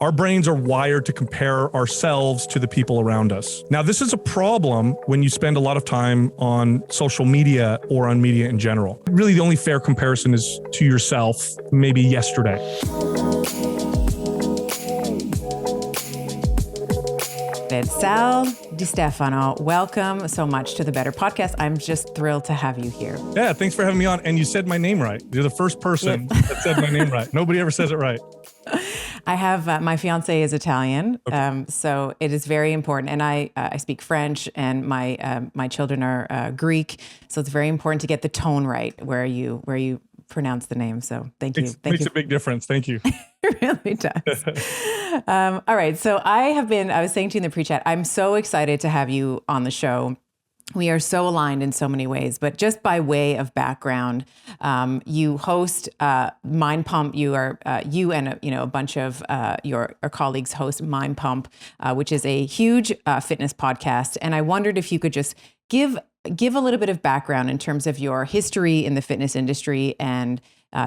Our brains are wired to compare ourselves to the people around us. Now, this is a problem when you spend a lot of time on social media or on media in general. Really, the only fair comparison is to yourself, maybe yesterday. It's Sal Di Stefano. Welcome so much to the Better Podcast. I'm just thrilled to have you here. Yeah, thanks for having me on. And you said my name right. You're the first person that said my name right. Nobody ever says it right. I have, my fiance is Italian, Okay. so it is very important. And I speak French, and my children are Greek, so it's very important to get the tone right where you pronounce the name. So thank you. Makes a big difference. Thank you. It really does. All right. So I was saying to you in the pre-chat, I'm so excited to have you on the show. We are so aligned in so many ways, but just by way of background, you host Mind Pump. You and a bunch of your colleagues host Mind Pump, which is a huge fitness podcast. And I wondered if you could just give a little bit of background in terms of your history in the fitness industry and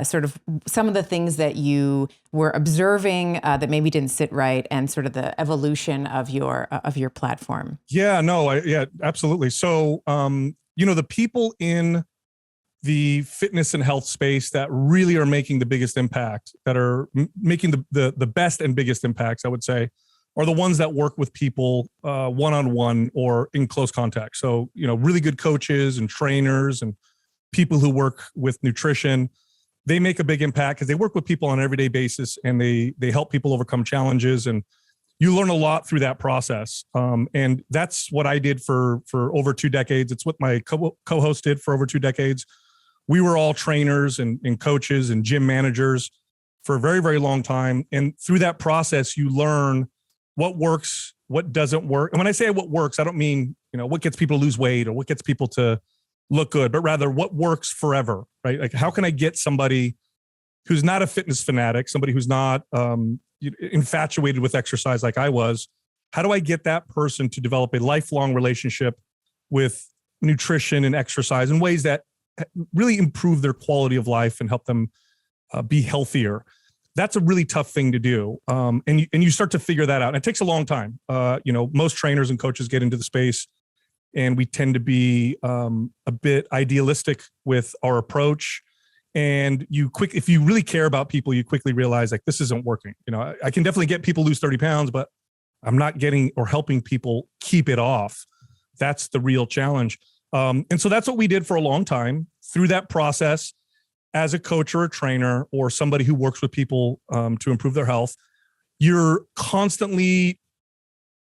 sort of some of the things that you were observing that maybe didn't sit right, and sort of the evolution of your platform. Yeah, no, yeah, absolutely. So, the people in the fitness and health space that really are making the biggest impact, that are making the best and biggest impacts, I would say, are the ones that work with people one-on-one or in close contact. So, really good coaches and trainers and people who work with nutrition. They make a big impact because they work with people on an everyday basis, and they help people overcome challenges, and you learn a lot through that process. And that's what I did for over 2 decades. It's what my co-host did for over 2 decades. We were all trainers and coaches and gym managers for a very, very long time. And through that process, you learn what works, what doesn't work. And when I say what works, I don't mean, what gets people to lose weight or what gets people to look good, but rather what works forever, right? Like, how can I get somebody who's not a fitness fanatic, somebody who's not infatuated with exercise like I was? How do I get that person to develop a lifelong relationship with nutrition and exercise in ways that really improve their quality of life and help them be healthier? That's a really tough thing to do. And you start to figure that out. And it takes a long time. Most trainers and coaches get into the space, and we tend to be a bit idealistic with our approach. And if you really care about people, you quickly realize, like, this isn't working. I can definitely get people lose 30 pounds, but I'm not getting or helping people keep it off. That's the real challenge. And so that's what we did for a long time. Through that process, as a coach or a trainer or somebody who works with people to improve their health, you're constantly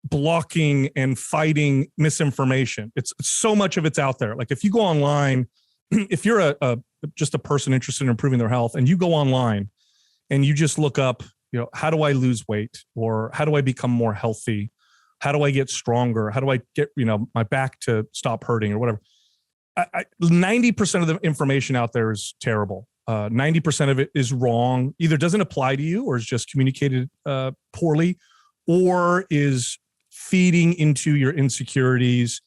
blocking and fighting misinformation. It's so much of it's out there. Like, if you go online, if you're just a person interested in improving their health, and you go online and you just look up, how do I lose weight, or how do I become more healthy? How do I get stronger? How do I get, my back to stop hurting or whatever? 90% of the information out there is terrible. 90% of it is wrong. Either doesn't apply to you, or is just communicated poorly, or is feeding into your insecurities,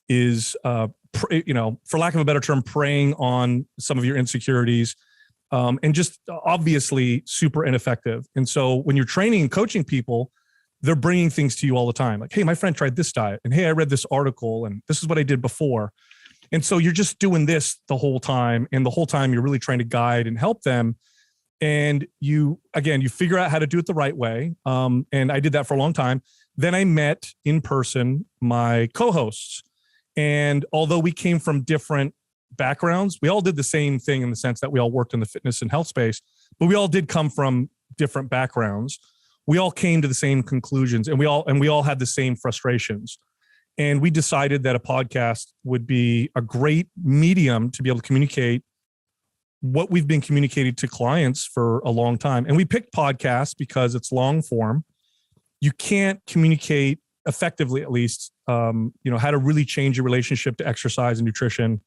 is, for lack of a better term, preying on some of your insecurities, and just obviously super ineffective. And so when you're training and coaching people, they're bringing things to you all the time. Like, hey, my friend tried this diet, and hey, I read this article, and this is what I did before. And so you're just doing this the whole time. And the whole time you're really trying to guide and help them. And you figure out how to do it the right way. And I did that for a long time. Then I met in person my co-hosts. And although we came from different backgrounds, we all did the same thing in the sense that we all worked in the fitness and health space, but we all did come from different backgrounds. We all came to the same conclusions, and we all had the same frustrations. And we decided that a podcast would be a great medium to be able to communicate what we've been communicating to clients for a long time. And we picked podcasts because it's long form. You can't communicate effectively, at least, how to really change your relationship to exercise and nutrition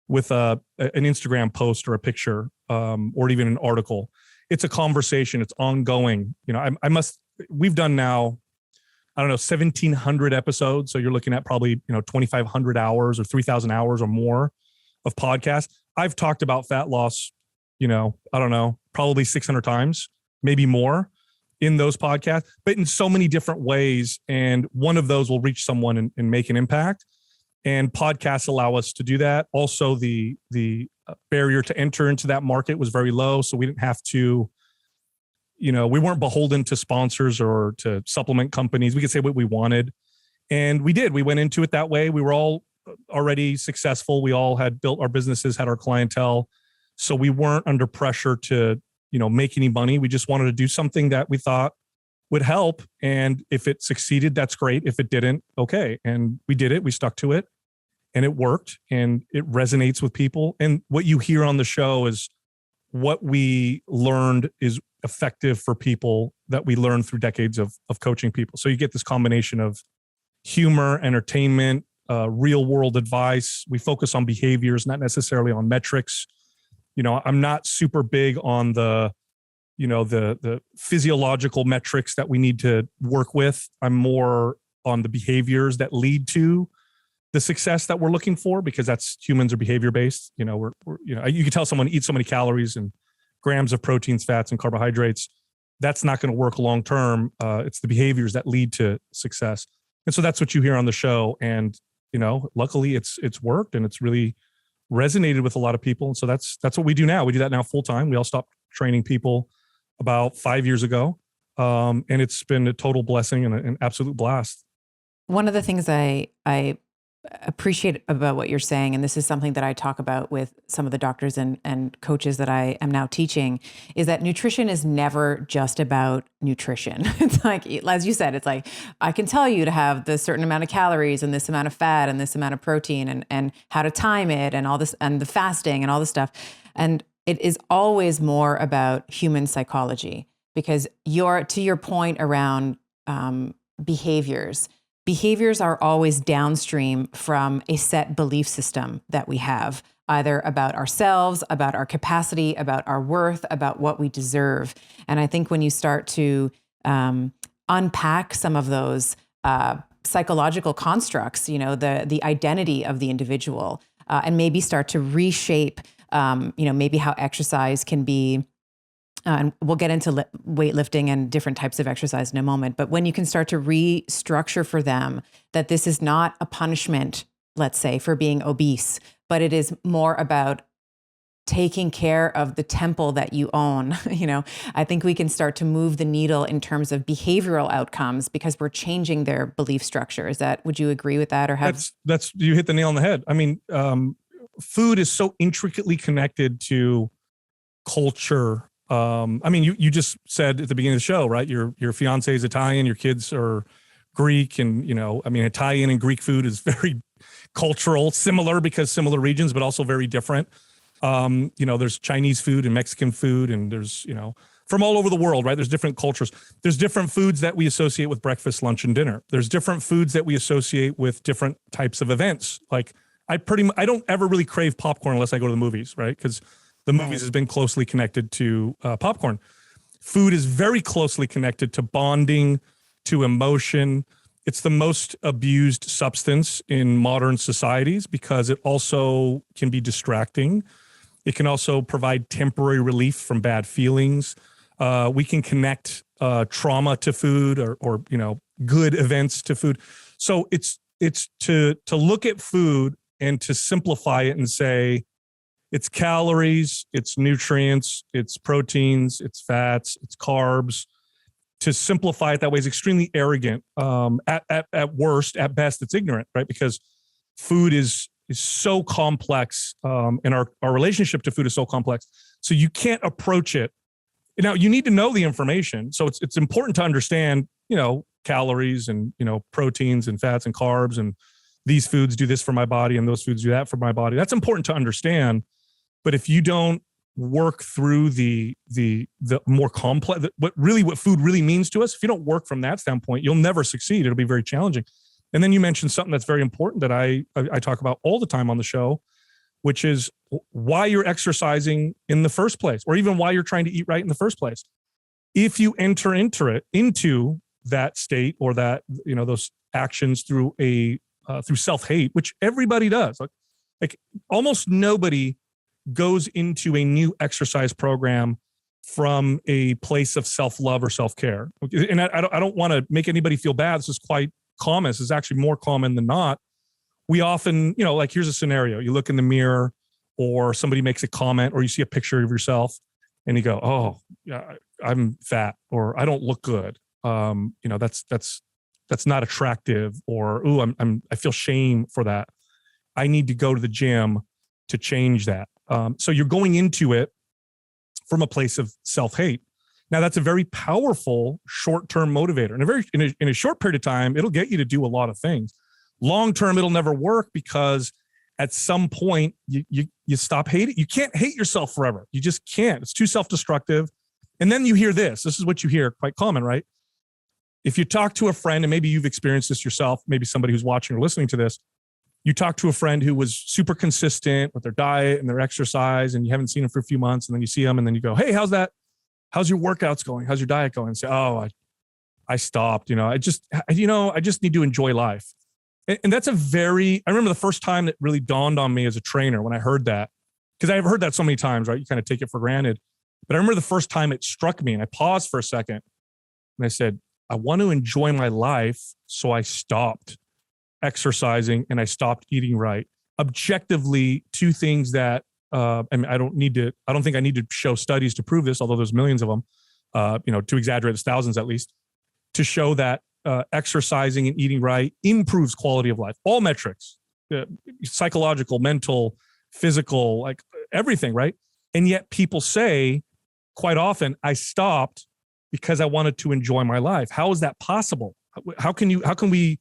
with an Instagram post or a picture, or even an article. It's a conversation. It's ongoing. We've done now, 1,700 episodes. So you're looking at probably, 2,500 hours or 3,000 hours or more of podcasts. I've talked about fat loss, probably 600 times, maybe more. in those podcasts, but in so many different ways. And one of those will reach someone and make an impact. And podcasts allow us to do that. Also, the barrier to enter into that market was very low. So we didn't have to, we weren't beholden to sponsors or to supplement companies. We could say what we wanted. And we did. We went into it that way. We were all already successful. We all had built our businesses, had our clientele. So we weren't under pressure to, make any money. We just wanted to do something that we thought would help. And if it succeeded, that's great. If it didn't, okay. And we did it. We stuck to it and it worked and it resonates with people. And what you hear on the show is what we learned is effective for people that we learned through decades of coaching people. So you get this combination of humor, entertainment, real world advice. We focus on behaviors, not necessarily on metrics. I'm not super big on the physiological metrics that we need to work with. I'm more on the behaviors that lead to the success that we're looking for, because that's humans are behavior based. You can tell someone eat so many calories and grams of proteins, fats, and carbohydrates. That's not going to work long term. It's the behaviors that lead to success. And so that's what you hear on the show. And luckily it's worked and it's really resonated with a lot of people. And so that's what we do now. We do that now full time. We all stopped training people about 5 years ago. And it's been a total blessing and an absolute blast. One of the things I appreciate about what you're saying, and this is something that I talk about with some of the doctors and coaches that I am now teaching, is that nutrition is never just about nutrition. It's like, as you said, it's like, I can tell you to have this certain amount of calories and this amount of fat and this amount of protein and how to time it and all this and the fasting and all this stuff. And it is always more about human psychology, because to your point around behaviors are always downstream from a set belief system that we have, either about ourselves, about our capacity, about our worth, about what we deserve. And I think when you start to unpack some of those psychological constructs, the identity of the individual, and maybe start to reshape, maybe how exercise can be. And we'll get into weightlifting and different types of exercise in a moment. But when you can start to restructure for them that this is not a punishment, let's say, for being obese, but it is more about taking care of the temple that you own, I think we can start to move the needle in terms of behavioral outcomes because we're changing their belief structure. Would you agree with that? Or that's you hit the nail on the head. I mean, food is so intricately connected to culture. You just said at the beginning of the show, right? Your fiance is Italian, your kids are Greek, and Italian and Greek food is very cultural, similar because similar regions, but also very different. There's Chinese food and Mexican food, and there's from all over the world, right? There's different cultures. There's different foods that we associate with breakfast, lunch, and dinner. There's different foods that we associate with different types of events. Like I don't ever really crave popcorn unless I go to the movies, right? Because the movies has been closely connected to popcorn. Food is very closely connected to bonding, to emotion. It's the most abused substance in modern societies because it also can be distracting. It can also provide temporary relief from bad feelings. We can connect trauma to food or good events to food. So it's to look at food and to simplify it and say, it's calories, it's nutrients, it's proteins, it's fats, it's carbs. To simplify it that way is extremely arrogant. At worst, at best, it's ignorant, right? Because food is so complex, and our relationship to food is so complex. So you can't approach it. Now you need to know the information. So it's important to understand, calories and proteins and fats and carbs, and these foods do this for my body and those foods do that for my body. That's important to understand. But if you don't work through the more complex, what food really means to us, if you don't work from that standpoint, you'll never succeed. It'll be very challenging. And then you mentioned something that's very important that I talk about all the time on the show, which is why you're exercising in the first place, or even why you're trying to eat right in the first place. If you enter into that state or that, those actions through through self-hate, which everybody does, like almost nobody goes into a new exercise program from a place of self-love or self-care. And I don't want to make anybody feel bad. This is quite common. This is actually more common than not. We often, like here's a scenario. You look in the mirror or somebody makes a comment or you see a picture of yourself and you go, oh, yeah, I'm fat or I don't look good. That's not attractive or, ooh, I feel shame for that. I need to go to the gym to change that. So you're going into it from a place of self-hate. Now that's a very powerful short-term motivator. And in a short period of time, it'll get you to do a lot of things. Long-term, it'll never work because at some point you stop hating. You can't hate yourself forever. You just can't. It's too self-destructive. And then you hear this. This is what you hear, quite common, right? If you talk to a friend, and maybe you've experienced this yourself, maybe somebody who's watching or listening to this, you talk to a friend who was super consistent with their diet and their exercise, and you haven't seen them for a few months, and then you see them, and then you go, hey, how's that? How's your workouts going? How's your diet going? And say, oh, I stopped. I just need to enjoy life. And that's I remember the first time that really dawned on me as a trainer when I heard that, because I've heard that so many times, right? You kind of take it for granted. But I remember the first time it struck me and I paused for a second and I said, I want to enjoy my life. So I stopped exercising and I stopped eating right. Objectively, two things that, I don't think I need to show studies to prove this, although there's millions of them, to exaggerate, it's thousands at least, to show that exercising and eating right improves quality of life. All metrics, psychological, mental, physical, like everything, right? And yet people say quite often, I stopped because I wanted to enjoy my life. How is that possible? How can we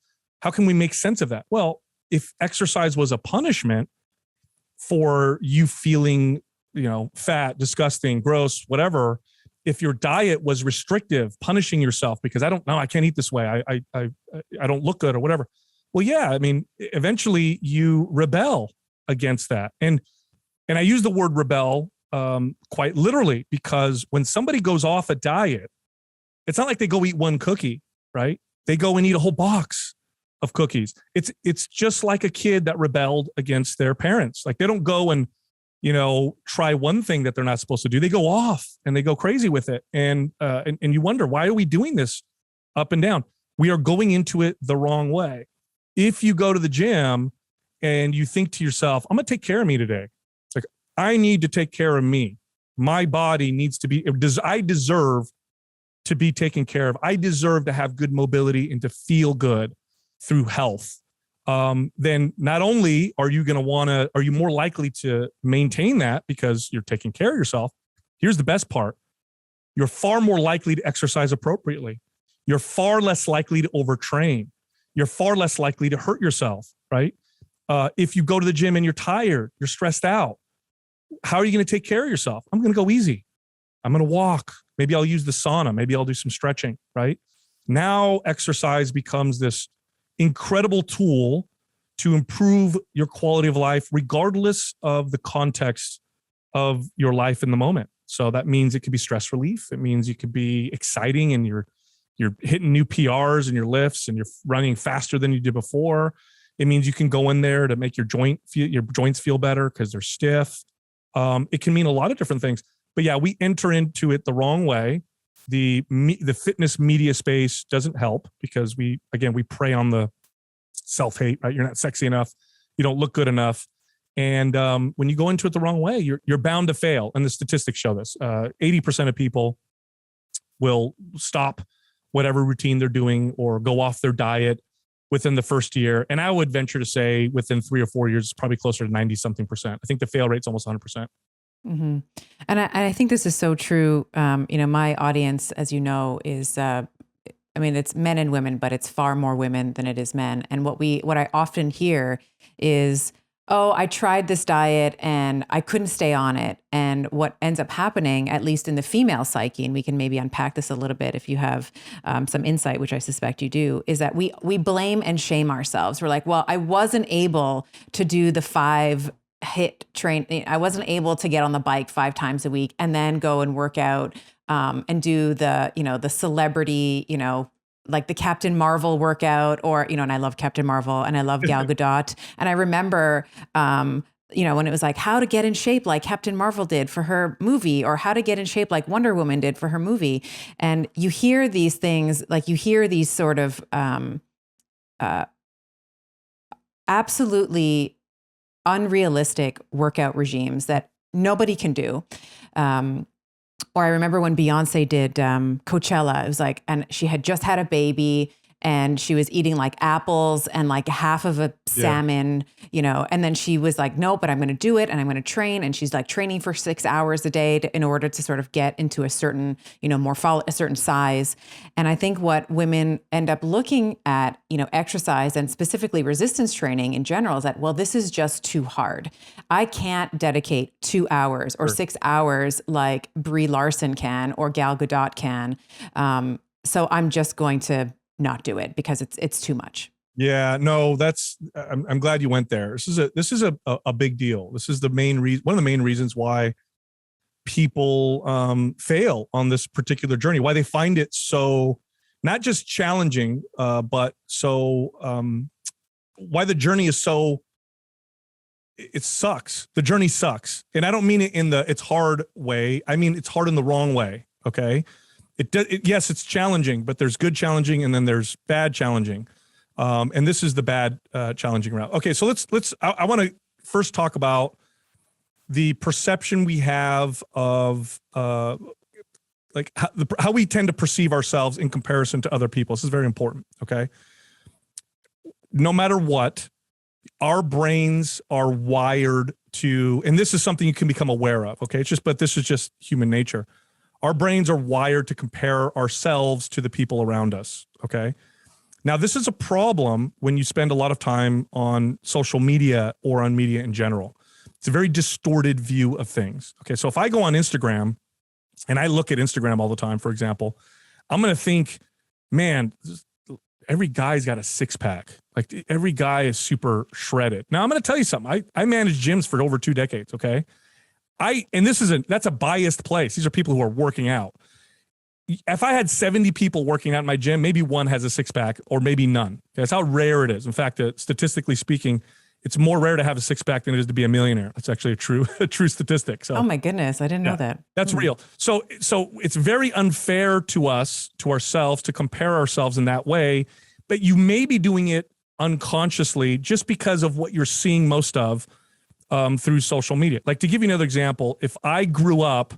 make sense of that? Well, if exercise was a punishment for you feeling, fat, disgusting, gross, whatever, if your diet was restrictive, punishing yourself because I can't eat this way. I don't look good or whatever. Well, yeah, eventually you rebel against that. And I use the word rebel quite literally because when somebody goes off a diet, it's not like they go eat one cookie, right? They go and eat a whole box of cookies. It's just like a kid that rebelled against their parents. Like they don't go and, try one thing that they're not supposed to do. They go off and they go crazy with it. And you wonder, why are we doing this up and down? We are going into it the wrong way. If you go to the gym and you think to yourself, I'm going to take care of me today. It's like, I need to take care of me. My body needs to be, I deserve to be taken care of. I deserve to have good mobility and to feel good through health. Then not only are you more likely to maintain that because you're taking care of yourself. Here's the best part. You're far more likely to exercise appropriately. You're far less likely to overtrain. You're far less likely to hurt yourself, right? If you go to the gym and you're tired, you're stressed out, how are you going to take care of yourself? I'm going to go easy. I'm going to walk. Maybe I'll use the sauna. Maybe I'll do some stretching, right? Now exercise becomes this incredible tool to improve your quality of life, regardless of the context of your life in the moment. So that means it could be stress relief. It means you could be exciting and you're hitting new PRs in your lifts and you're running faster than you did before. It means you can go in there to make your joints feel better because they're stiff. It can mean a lot of different things. But yeah, we enter into it the wrong way. The fitness media space doesn't help because we prey on the self-hate, right? You're not sexy enough. You don't look good enough. And when you go into it the wrong way, you're bound to fail. And the statistics show this. 80% of people will stop whatever routine they're doing or go off their diet within the first year. And I would venture to say within 3 or 4 years, it's probably closer to 90-something%. I think the fail rate's almost 100%. Mm-hmm. And I think this is so true. My audience, as you know, is, it's men and women, but it's far more women than it is men. And what I often hear is, oh, I tried this diet and I couldn't stay on it. And what ends up happening, at least in the female psyche, and we can maybe unpack this a little bit if you have some insight, which I suspect you do, is that we blame and shame ourselves. We're like, well, I wasn't able to do the 5 HIIT train. I wasn't able to get on the bike 5 times a week and then go and work out and do the celebrity, like the Captain Marvel workout or, and I love Captain Marvel and I love Gal Gadot. And I remember when it was like how to get in shape like Captain Marvel did for her movie, or how to get in shape like Wonder Woman did for her movie. And you hear these things, like you hear these sort of absolutely unrealistic workout regimes that nobody can do. Or I remember when Beyonce did Coachella, it was like, and she had just had a baby and she was eating like apples and like half of a salmon, and then she was like, no, but I'm going to do it and I'm going to train. And she's like training for 6 hours a day in order to sort of get into a certain, a certain size. And I think what women end up looking at, exercise and specifically resistance training in general is that, well, this is just too hard. I can't dedicate 2 hours or 6 hours like Brie Larson can or Gal Gadot can. So I'm just going to not do it because it's too much. Yeah, no, I'm glad you went there. This is a big deal. This is the main reason, one of the main reasons why people fail on this particular journey, why they find it so not just challenging, but so why the journey is so, it sucks. The journey sucks. And I don't mean it in the it's hard way. I mean, it's hard in the wrong way. Okay. Yes, it's challenging, but there's good challenging and then there's bad challenging. And this is the bad challenging route. Okay, so I want to first talk about the perception we have of like how we tend to perceive ourselves in comparison to other people. This is very important, okay? No matter what, our brains are wired to, and this is something you can become aware of, okay? But this is just human nature. Our brains are wired to compare ourselves to the people around us, okay? Now, this is a problem when you spend a lot of time on social media or on media in general. It's a very distorted view of things, okay? So if I go on Instagram and I look at Instagram all the time, for example, I'm going to think, man, every guy's got a six-pack. Like every guy is super shredded. Now, I'm going to tell you something. I managed gyms for over 2 decades, okay? That's a biased place. These are people who are working out. If I had 70 people working out in my gym, maybe one has a six-pack or maybe none. That's how rare it is. In fact, statistically speaking, it's more rare to have a six-pack than it is to be a millionaire. That's actually a true statistic. So, oh my goodness, I didn't know that. That's real. So it's very unfair to ourselves, to compare ourselves in that way. But you may be doing it unconsciously just because of what you're seeing most of through social media. Like, to give you another example, if I grew up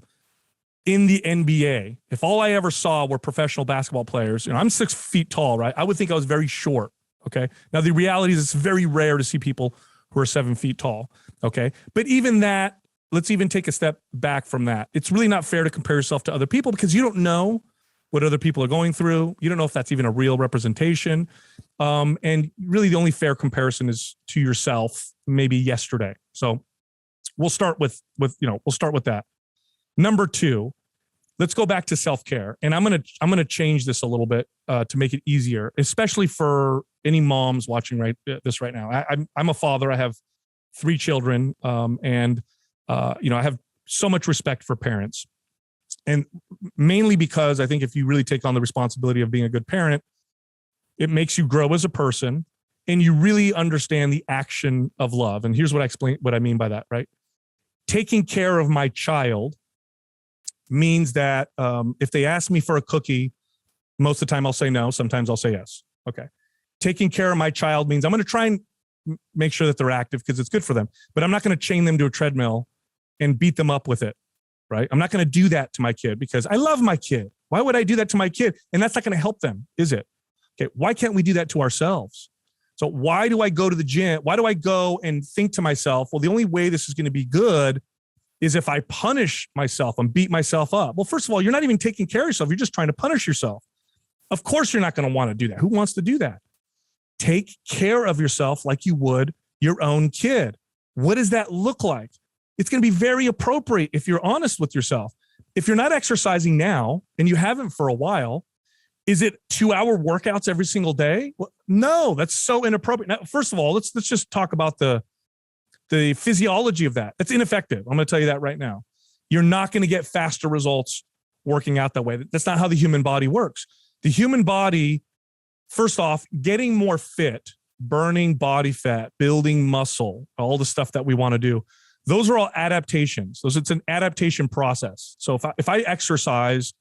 in the NBA, if all I ever saw were professional basketball players, I'm 6 feet tall, right? I would think I was very short. Okay. Now the reality is it's very rare to see people who are 7 feet tall. Okay. But even that, let's even take a step back from that. It's really not fair to compare yourself to other people because you don't know what other people are going through. You don't know if that's even a real representation. And really the only fair comparison is to yourself, maybe yesterday. So we'll start with that. Number 2, let's go back to self-care. And I'm going to change this a little bit to make it easier, especially for any moms watching this right now. I'm a father. I have 3 children. And I have so much respect for parents. And mainly because I think if you really take on the responsibility of being a good parent, it makes you grow as a person and you really understand the action of love. And here's what I mean by that, right? Taking care of my child means that if they ask me for a cookie, most of the time I'll say no. Sometimes I'll say yes. Okay. Taking care of my child means I'm going to try and make sure that they're active because it's good for them, but I'm not going to chain them to a treadmill and beat them up with it. Right? I'm not going to do that to my kid because I love my kid. Why would I do that to my kid? And that's not going to help them, is it? Okay. Why can't we do that to ourselves? So why do I go to the gym? Why do I go and think to myself, well, the only way this is going to be good is if I punish myself and beat myself up. Well, first of all, you're not even taking care of yourself. You're just trying to punish yourself. Of course, you're not going to want to do that. Who wants to do that? Take care of yourself like you would your own kid. What does that look like? It's going to be very appropriate if you're honest with yourself. If you're not exercising now and you haven't for a while, is it 2-hour workouts every single day? Well, no, that's so inappropriate. Now, first of all, let's just talk about the physiology of that. That's ineffective. I'm going to tell you that right now. You're not going to get faster results working out that way. That's not how the human body works. The human body, first off, getting more fit burning body fat, building muscle, all the stuff that we want to do, those are all adaptations. It's an adaptation process. So if I exercise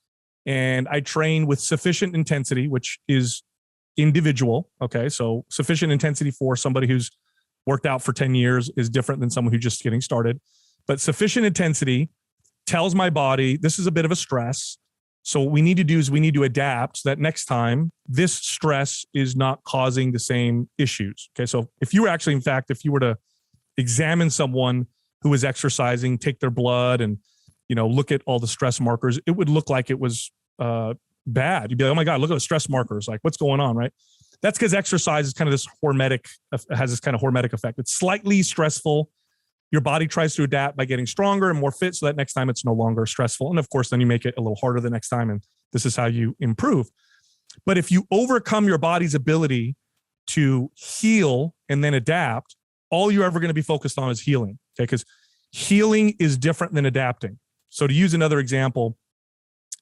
and I train with sufficient intensity, which is individual, okay, so sufficient intensity for somebody who's worked out for 10 years is different than someone who's just getting started. But sufficient intensity tells my body this is a bit of a stress. So what we need to do is we need to adapt so that next time this stress is not causing the same issues. Okay, so if you were actually, in fact, if you were to examine someone who is exercising, take their blood and, look at all the stress markers, it would look like it was bad. You'd be like, oh my God, look at the stress markers. Like, what's going on, right? That's because exercise is kind of has this kind of hormetic effect. It's slightly stressful. Your body tries to adapt by getting stronger and more fit so that next time it's no longer stressful. And of course, then you make it a little harder the next time. And this is how you improve. But if you overcome your body's ability to heal and then adapt, all you're ever going to be focused on is healing. Okay, because healing is different than adapting. So to use another example,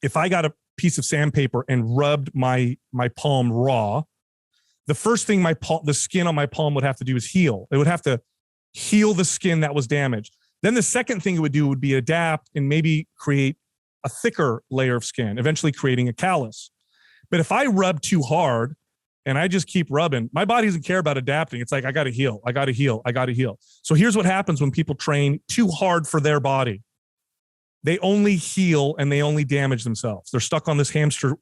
if I got a piece of sandpaper and rubbed my palm raw, the first thing the skin on my palm would have to do is heal. It would have to heal the skin that was damaged. Then the second thing it would do would be adapt and maybe create a thicker layer of skin, eventually creating a callus. But if I rub too hard and I just keep rubbing, my body doesn't care about adapting. It's like, I got to heal. I got to heal. I got to heal. So here's what happens when people train too hard for their body. They only heal and they only damage themselves. They're stuck on this hamster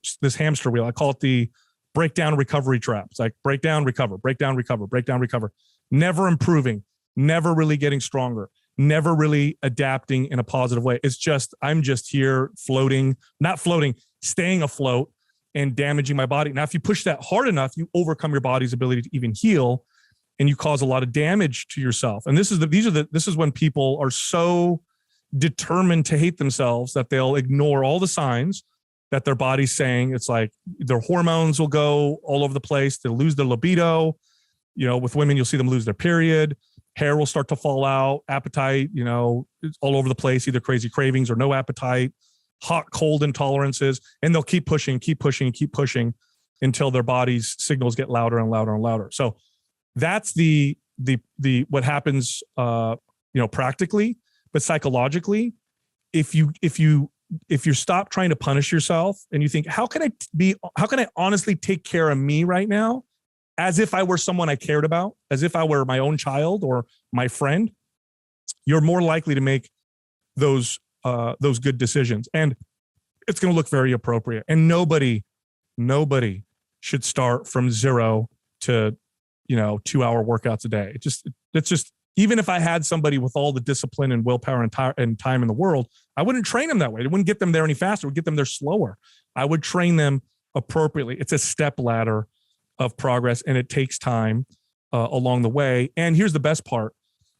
wheel. I call it the breakdown recovery trap. It's like break down, recover, break down, recover, break down, recover. Never improving, never really getting stronger, never really adapting in a positive way. It's just, I'm just here staying afloat and damaging my body. Now, if you push that hard enough, you overcome your body's ability to even heal and you cause a lot of damage to yourself. And this is when people are so determined to hate themselves that they'll ignore all the signs that their body's saying. It's like their hormones will go all over the place. They'll lose their libido. With women, you'll see them lose their period. Hair will start to fall out. Appetite, it's all over the place, either crazy cravings or no appetite, hot, cold intolerances. And they'll keep pushing until their body's signals get louder and louder and louder. So that's the what happens, practically, but psychologically, if you stop trying to punish yourself and you think, how can I honestly take care of me right now? As if I were someone I cared about, as if I were my own child or my friend, you're more likely to make those good decisions. And it's going to look very appropriate. And nobody should start from 0 to, 2-hour workouts a day. It's just, even if I had somebody with all the discipline and willpower and time in the world, I wouldn't train them that way. It wouldn't get them there any faster. It would get them there slower. I would train them appropriately. It's a step ladder of progress, and it takes time along the way. And here's the best part.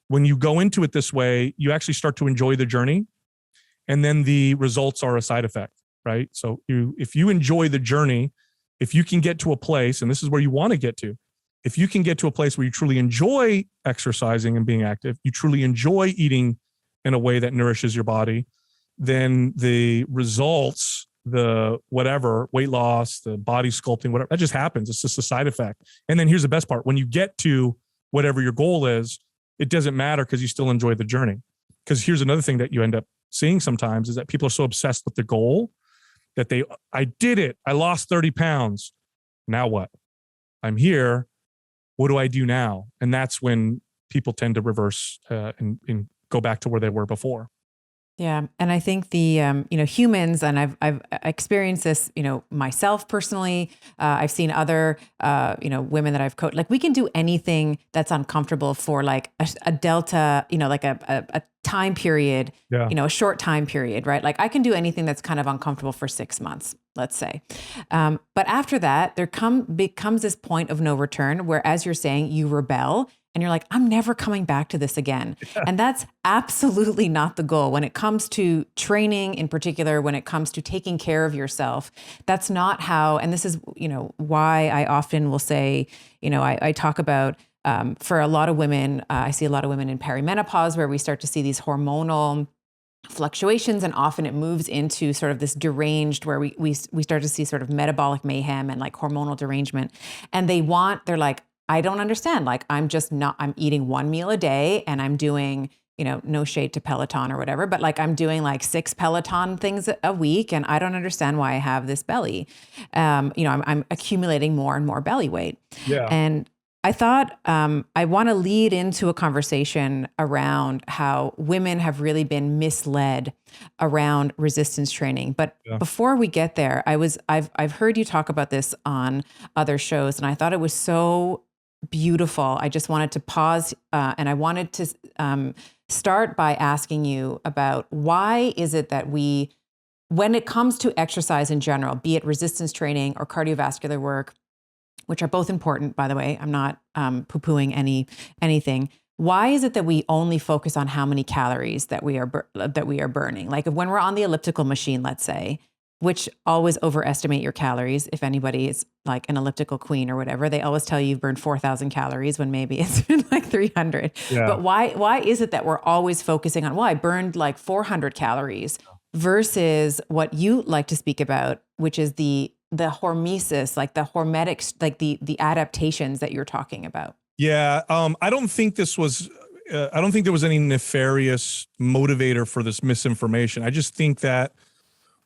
When you go into it this way, you actually start to enjoy the journey, and then the results are a side effect, right? So if you enjoy the journey, if you can get to a place, and this is where you want to get to, if you can get to a place where you truly enjoy exercising and being active, you truly enjoy eating in a way that nourishes your body, then the results, the whatever, weight loss, the body sculpting, whatever, that just happens. It's just a side effect. And then here's the best part. When you get to whatever your goal is, it doesn't matter because you still enjoy the journey. Because here's another thing that you end up seeing sometimes is that people are so obsessed with the goal that I did it. I lost 30 pounds. Now what? I'm here. What do I do now? And that's when people tend to reverse and go back to where they were before. Yeah. And I think the, humans, and I've experienced this, myself personally, I've seen other, women that I've coached, like we can do anything that's uncomfortable for like a delta, like a time period, a short time period, right? Like I can do anything that's kind of uncomfortable for 6 months, let's say. But after that, becomes this point of no return where, as you're saying, you rebel. And you're like, I'm never coming back to this again. And that's absolutely not the goal. When it comes to training in particular, when it comes to taking care of yourself, that's not how, and this is, why I often will say, I talk about, for a lot of women, I see a lot of women in perimenopause where we start to see these hormonal fluctuations, and often it moves into sort of this deranged where we start to see sort of metabolic mayhem and like hormonal derangement. And they're like, I don't understand. Like, I'm eating one meal a day and I'm doing, no shade to Peloton or whatever, but like I'm doing like 6 Peloton things a week and I don't understand why I have this belly. I'm accumulating more and more belly weight. Yeah. And I thought I want to lead into a conversation around how women have really been misled around resistance training. But before we get there, I've heard you talk about this on other shows, and I thought it was so beautiful. I just wanted to pause and I wanted to start by asking you about why is it that when it comes to exercise in general, be it resistance training or cardiovascular work, which are both important, by the way, I'm not poo-pooing anything. Why is it that we only focus on how many calories that we are burning? Like when we're on the elliptical machine, let's say, which always overestimate your calories. If anybody is like an elliptical queen or whatever, they always tell you you've burned 4,000 calories when maybe it's been like 300. Yeah. But why is it that we're always focusing on, well, I burned like 400 calories versus what you like to speak about, which is the hormesis, like the hormetics, like the adaptations that you're talking about? Yeah. I don't think there was any nefarious motivator for this misinformation. I just think that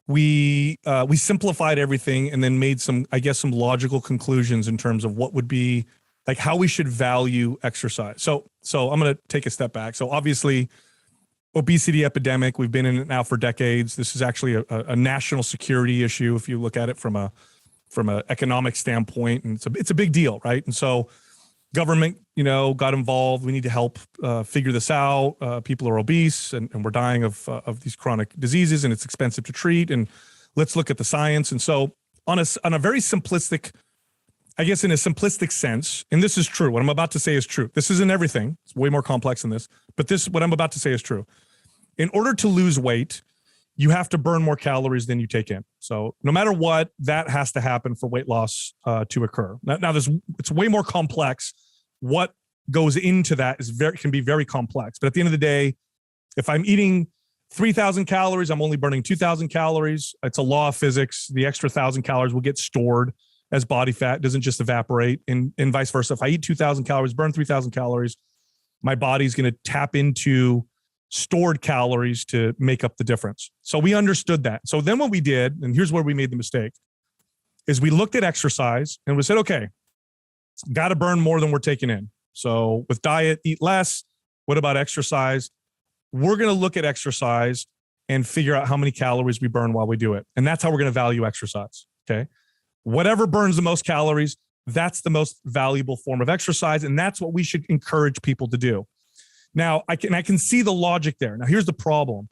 we simplified everything and then made some logical conclusions in terms of what would be like how we should value exercise. So I'm going to take a step back. So obviously obesity epidemic, we've been in it now for decades. This is actually a national security issue if you look at it from a economic standpoint, and it's a big deal, right? And so government, got involved. We need to help figure this out. People are obese and we're dying of these chronic diseases, and it's expensive to treat. And let's look at the science. And so on a very simplistic, I guess in a simplistic sense, and this is true, what I'm about to say is true. This isn't everything. It's way more complex than this, but what I'm about to say is true. In order to lose weight, you have to burn more calories than you take in. So no matter what, that has to happen for weight loss to occur. Now it's way more complex. What goes into that can be very complex. But at the end of the day, if I'm eating 3,000 calories, I'm only burning 2,000 calories. It's a law of physics. The extra 1,000 calories will get stored as body fat. It doesn't just evaporate, and vice versa. If I eat 2,000 calories, burn 3,000 calories, my body's going to tap into stored calories to make up the difference. So we understood that. So then what we did, and here's where we made the mistake, is we looked at exercise and we said, okay, got to burn more than we're taking in. So with diet, eat less. What about exercise? We're going to look at exercise and figure out how many calories we burn while we do it. And that's how we're going to value exercise. Okay. Whatever burns the most calories, that's the most valuable form of exercise. And that's what we should encourage people to do. Now, I can see the logic there. Now, here's the problem.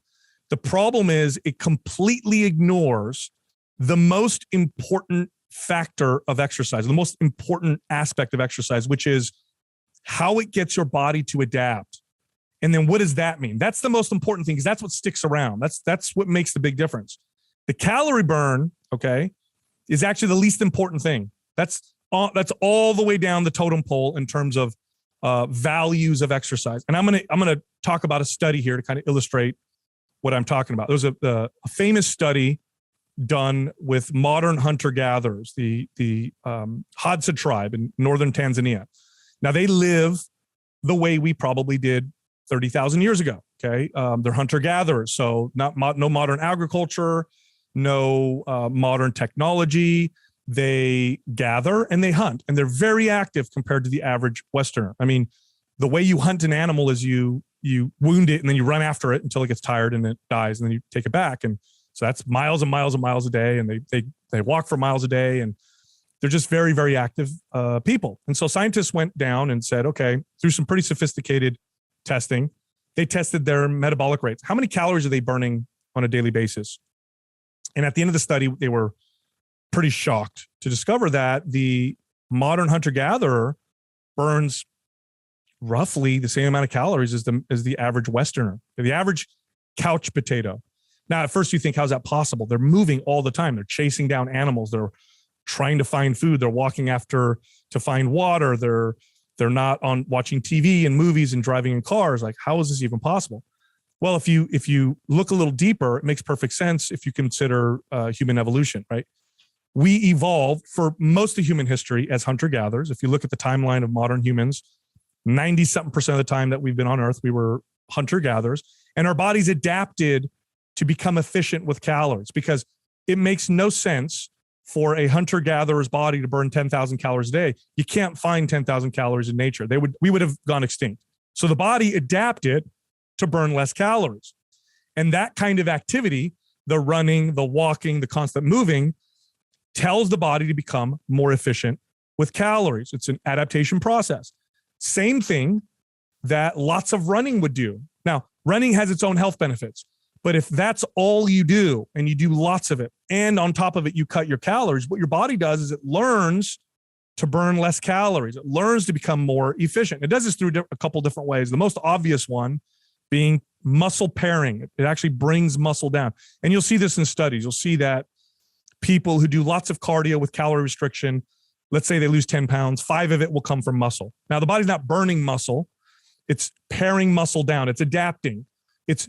The problem is it completely ignores the most important factor of exercise, the most important aspect of exercise, which is how it gets your body to adapt. And then what does that mean? That's the most important thing, because that's what sticks around. That's what makes the big difference. The calorie burn, okay, is actually the least important thing. That's all the way down the totem pole in terms of values of exercise. And I'm gonna talk about a study here to kind of illustrate what I'm talking about. There's a famous study done with modern hunter-gatherers, the Hadza tribe in northern Tanzania. Now they live the way we probably did 30,000 years ago. Okay, they're hunter-gatherers, so no modern agriculture, no modern technology. They gather and they hunt, and they're very active compared to the average Westerner. I mean, the way you hunt an animal is you wound it and then you run after it until it gets tired and it dies, and then you take it back. And so that's miles and miles and miles a day, and they walk for miles a day, and they're just very, very active people. And so scientists went down and said, okay, through some pretty sophisticated testing, they tested their metabolic rates. How many calories are they burning on a daily basis? And at the end of the study, they were pretty shocked to discover that the modern hunter-gatherer burns roughly the same amount of calories as the average Westerner, the average couch potato. Now, at first you think, how's that possible? They're moving all the time. They're chasing down animals. They're trying to find food. They're walking after to find water. They're not on watching TV and movies and driving in cars. Like, how is this even possible? Well, if you look a little deeper, it makes perfect sense if you consider human evolution, right? we evolved for most of human history as hunter-gatherers. If you look at the timeline of modern humans, 90-something% of the time that we've been on Earth, we were hunter-gatherers, and our bodies adapted to become efficient with calories, because it makes no sense for a hunter-gatherer's body to burn 10,000 calories a day. You can't find 10,000 calories in nature. We would have gone extinct. So the body adapted to burn less calories. And that kind of activity, the running, the walking, the constant moving, tells the body to become more efficient with calories. It's an adaptation process. Same thing that lots of running would do. Now, running has its own health benefits, but if that's all you do and you do lots of it, and on top of it, you cut your calories, what your body does is it learns to burn less calories. It learns to become more efficient. It does this through a couple different ways. The most obvious one being muscle pairing. It actually brings muscle down. And you'll see this in studies. You'll see that people who do lots of cardio with calorie restriction, let's say they lose 10 pounds, 5 of it will come from muscle. Now, the body's not burning muscle. It's paring muscle down. It's adapting. It's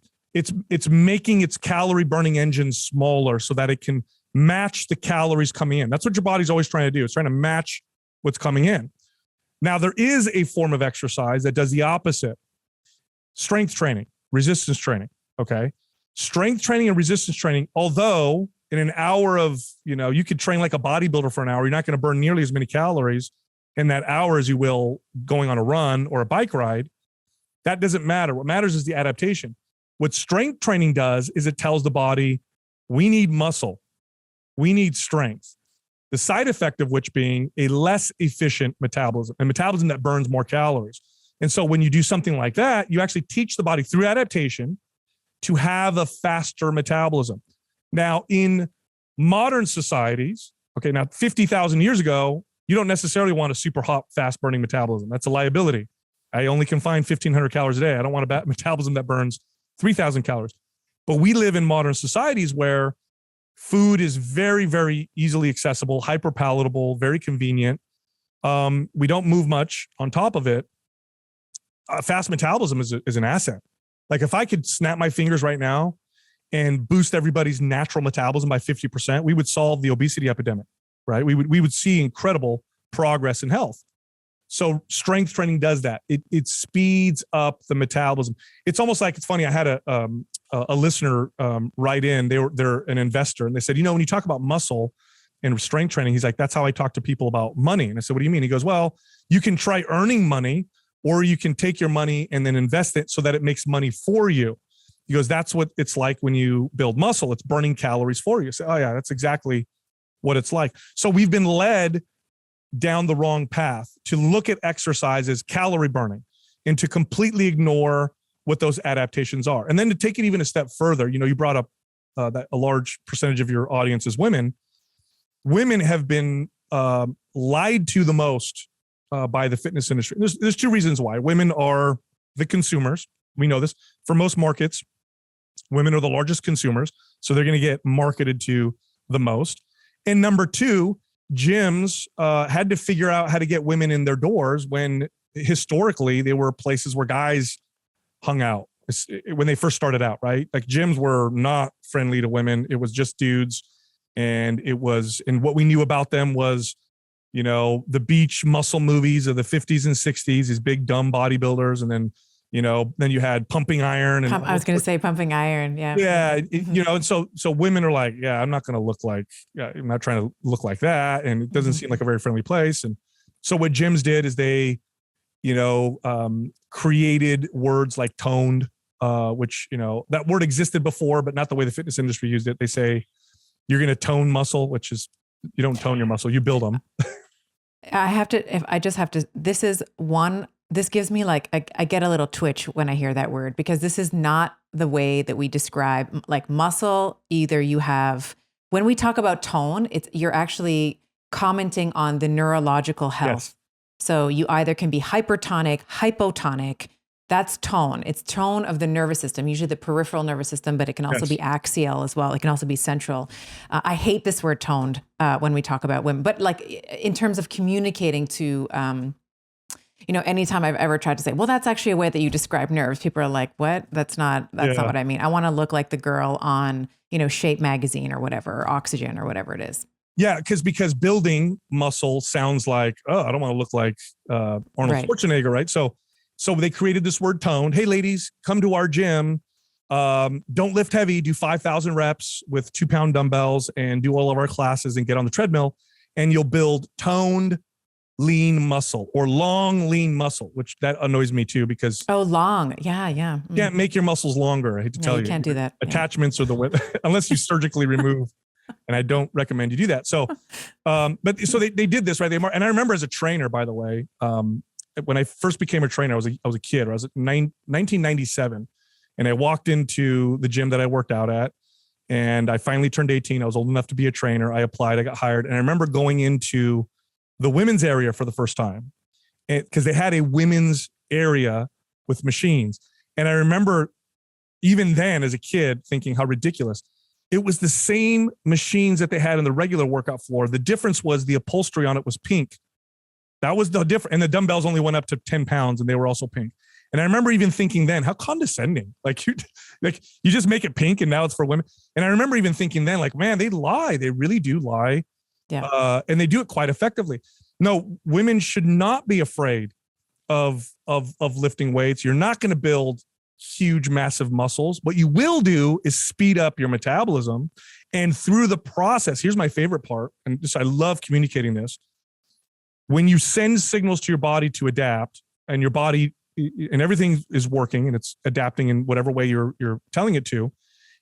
making its calorie burning engine smaller so that it can match the calories coming in. That's what your body's always trying to do. It's trying to match what's coming in. Now, there is a form of exercise that does the opposite. Strength training, resistance training, okay? Strength training and resistance training, although in an hour of, you could train like a bodybuilder for an hour, you're not going to burn nearly as many calories in that hour as you will going on a run or a bike ride. That doesn't matter. What matters is the adaptation. What strength training does is it tells the body, we need muscle, we need strength. The side effect of which being a less efficient metabolism, and metabolism that burns more calories. And so when you do something like that, you actually teach the body through adaptation to have a faster metabolism. Now, in modern societies, okay, now 50,000 years ago, you don't necessarily want a super hot, fast burning metabolism. That's a liability. I only can find 1,500 calories a day. I don't want a metabolism that burns 3,000 calories. But we live in modern societies where food is very, very easily accessible, hyper palatable, very convenient. We don't move much on top of it. Fast metabolism is an asset. Like if I could snap my fingers right now and boost everybody's natural metabolism by 50%, we would solve the obesity epidemic, right? We would see incredible progress in health. So strength training does that. It speeds up the metabolism. It's almost like, it's funny. I had a listener write in. They're an investor, and they said, when you talk about muscle and strength training, he's like, that's how I talk to people about money. And I said, what do you mean? He goes, well, you can try earning money, or you can take your money and then invest it so that it makes money for you. He goes, that's what it's like when you build muscle. It's burning calories for you. So, oh yeah, that's exactly what it's like. So we've been led down the wrong path to look at exercise as calorie burning and to completely ignore what those adaptations are. And then to take it even a step further, you brought up that a large percentage of your audience is women. Women have been lied to the most by the fitness industry. There's 2 reasons why. Women are the consumers. We know this. For most markets, women are the largest consumers, so they're going to get marketed to the most. And number 2, gyms had to figure out how to get women in their doors when historically they were places where guys hung out when they first started out, right? Like gyms were not friendly to women. It was just dudes. And what we knew about them was, the beach muscle movies of the 50s and 60s, these big dumb bodybuilders. And then, then you had pumping iron. And I was going to say pumping iron. Yeah. Yeah. And so women are like, yeah, I'm not going to look like, I'm not trying to look like that. And it doesn't seem like a very friendly place. And so what gyms did is they, created words like toned, which, that word existed before, but not the way the fitness industry used it. They say, you're going to tone muscle, which is, you don't tone your muscle, you build them. This gives me I get a little twitch when I hear that word, because this is not the way that we describe like muscle. Either you have, when we talk about tone, you're actually commenting on the neurological health. Yes. So you either can be hypertonic, hypotonic. That's tone. It's tone of the nervous system, usually the peripheral nervous system, but it can also be axial as well. It can also be central. I hate this word toned when we talk about women, but like in terms of communicating to, anytime I've ever tried to say, well, that's actually a way that you describe nerves, people are like, what? That's not what I mean. I want to look like the girl on, Shape magazine or whatever, or Oxygen or whatever it is. Yeah, because building muscle sounds like, oh, I don't want to look like Arnold Schwarzenegger, right? So they created this word toned. Hey, ladies, come to our gym. Don't lift heavy. Do 5,000 reps with 2-pound dumbbells and do all of our classes and get on the treadmill, and you'll build toned, lean muscle or long, lean muscle, which that annoys me too because long, yeah. Can't make your muscles longer. I hate to tell you, can't do that. Attachments are unless you surgically remove. And I don't recommend you do that. So, they did this, right? And I remember as a trainer, by the way, when I first became a trainer, I was a kid. I was 1997, and I walked into the gym that I worked out at, and I finally turned 18. I was old enough to be a trainer. I applied. I got hired, and I remember going into the women's area for the first time, because they had a women's area with machines. And I remember even then, as a kid, thinking how ridiculous. It was the same machines that they had in the regular workout floor. The difference was the upholstery on it was pink. That was the difference. And the dumbbells only went up to 10 pounds and they were also pink. And I remember even thinking then, how condescending. Like you just make it pink and now it's for women. And I remember even thinking then, like, man, they lie. They really do lie. Yeah. And they do it quite effectively. No, women should not be afraid of lifting weights. You're not going to build huge, massive muscles. What you will do is speed up your metabolism. And through the process, here's my favorite part. And I love communicating this. When you send signals to your body to adapt, and your body and everything is working and it's adapting in whatever way you're telling it to,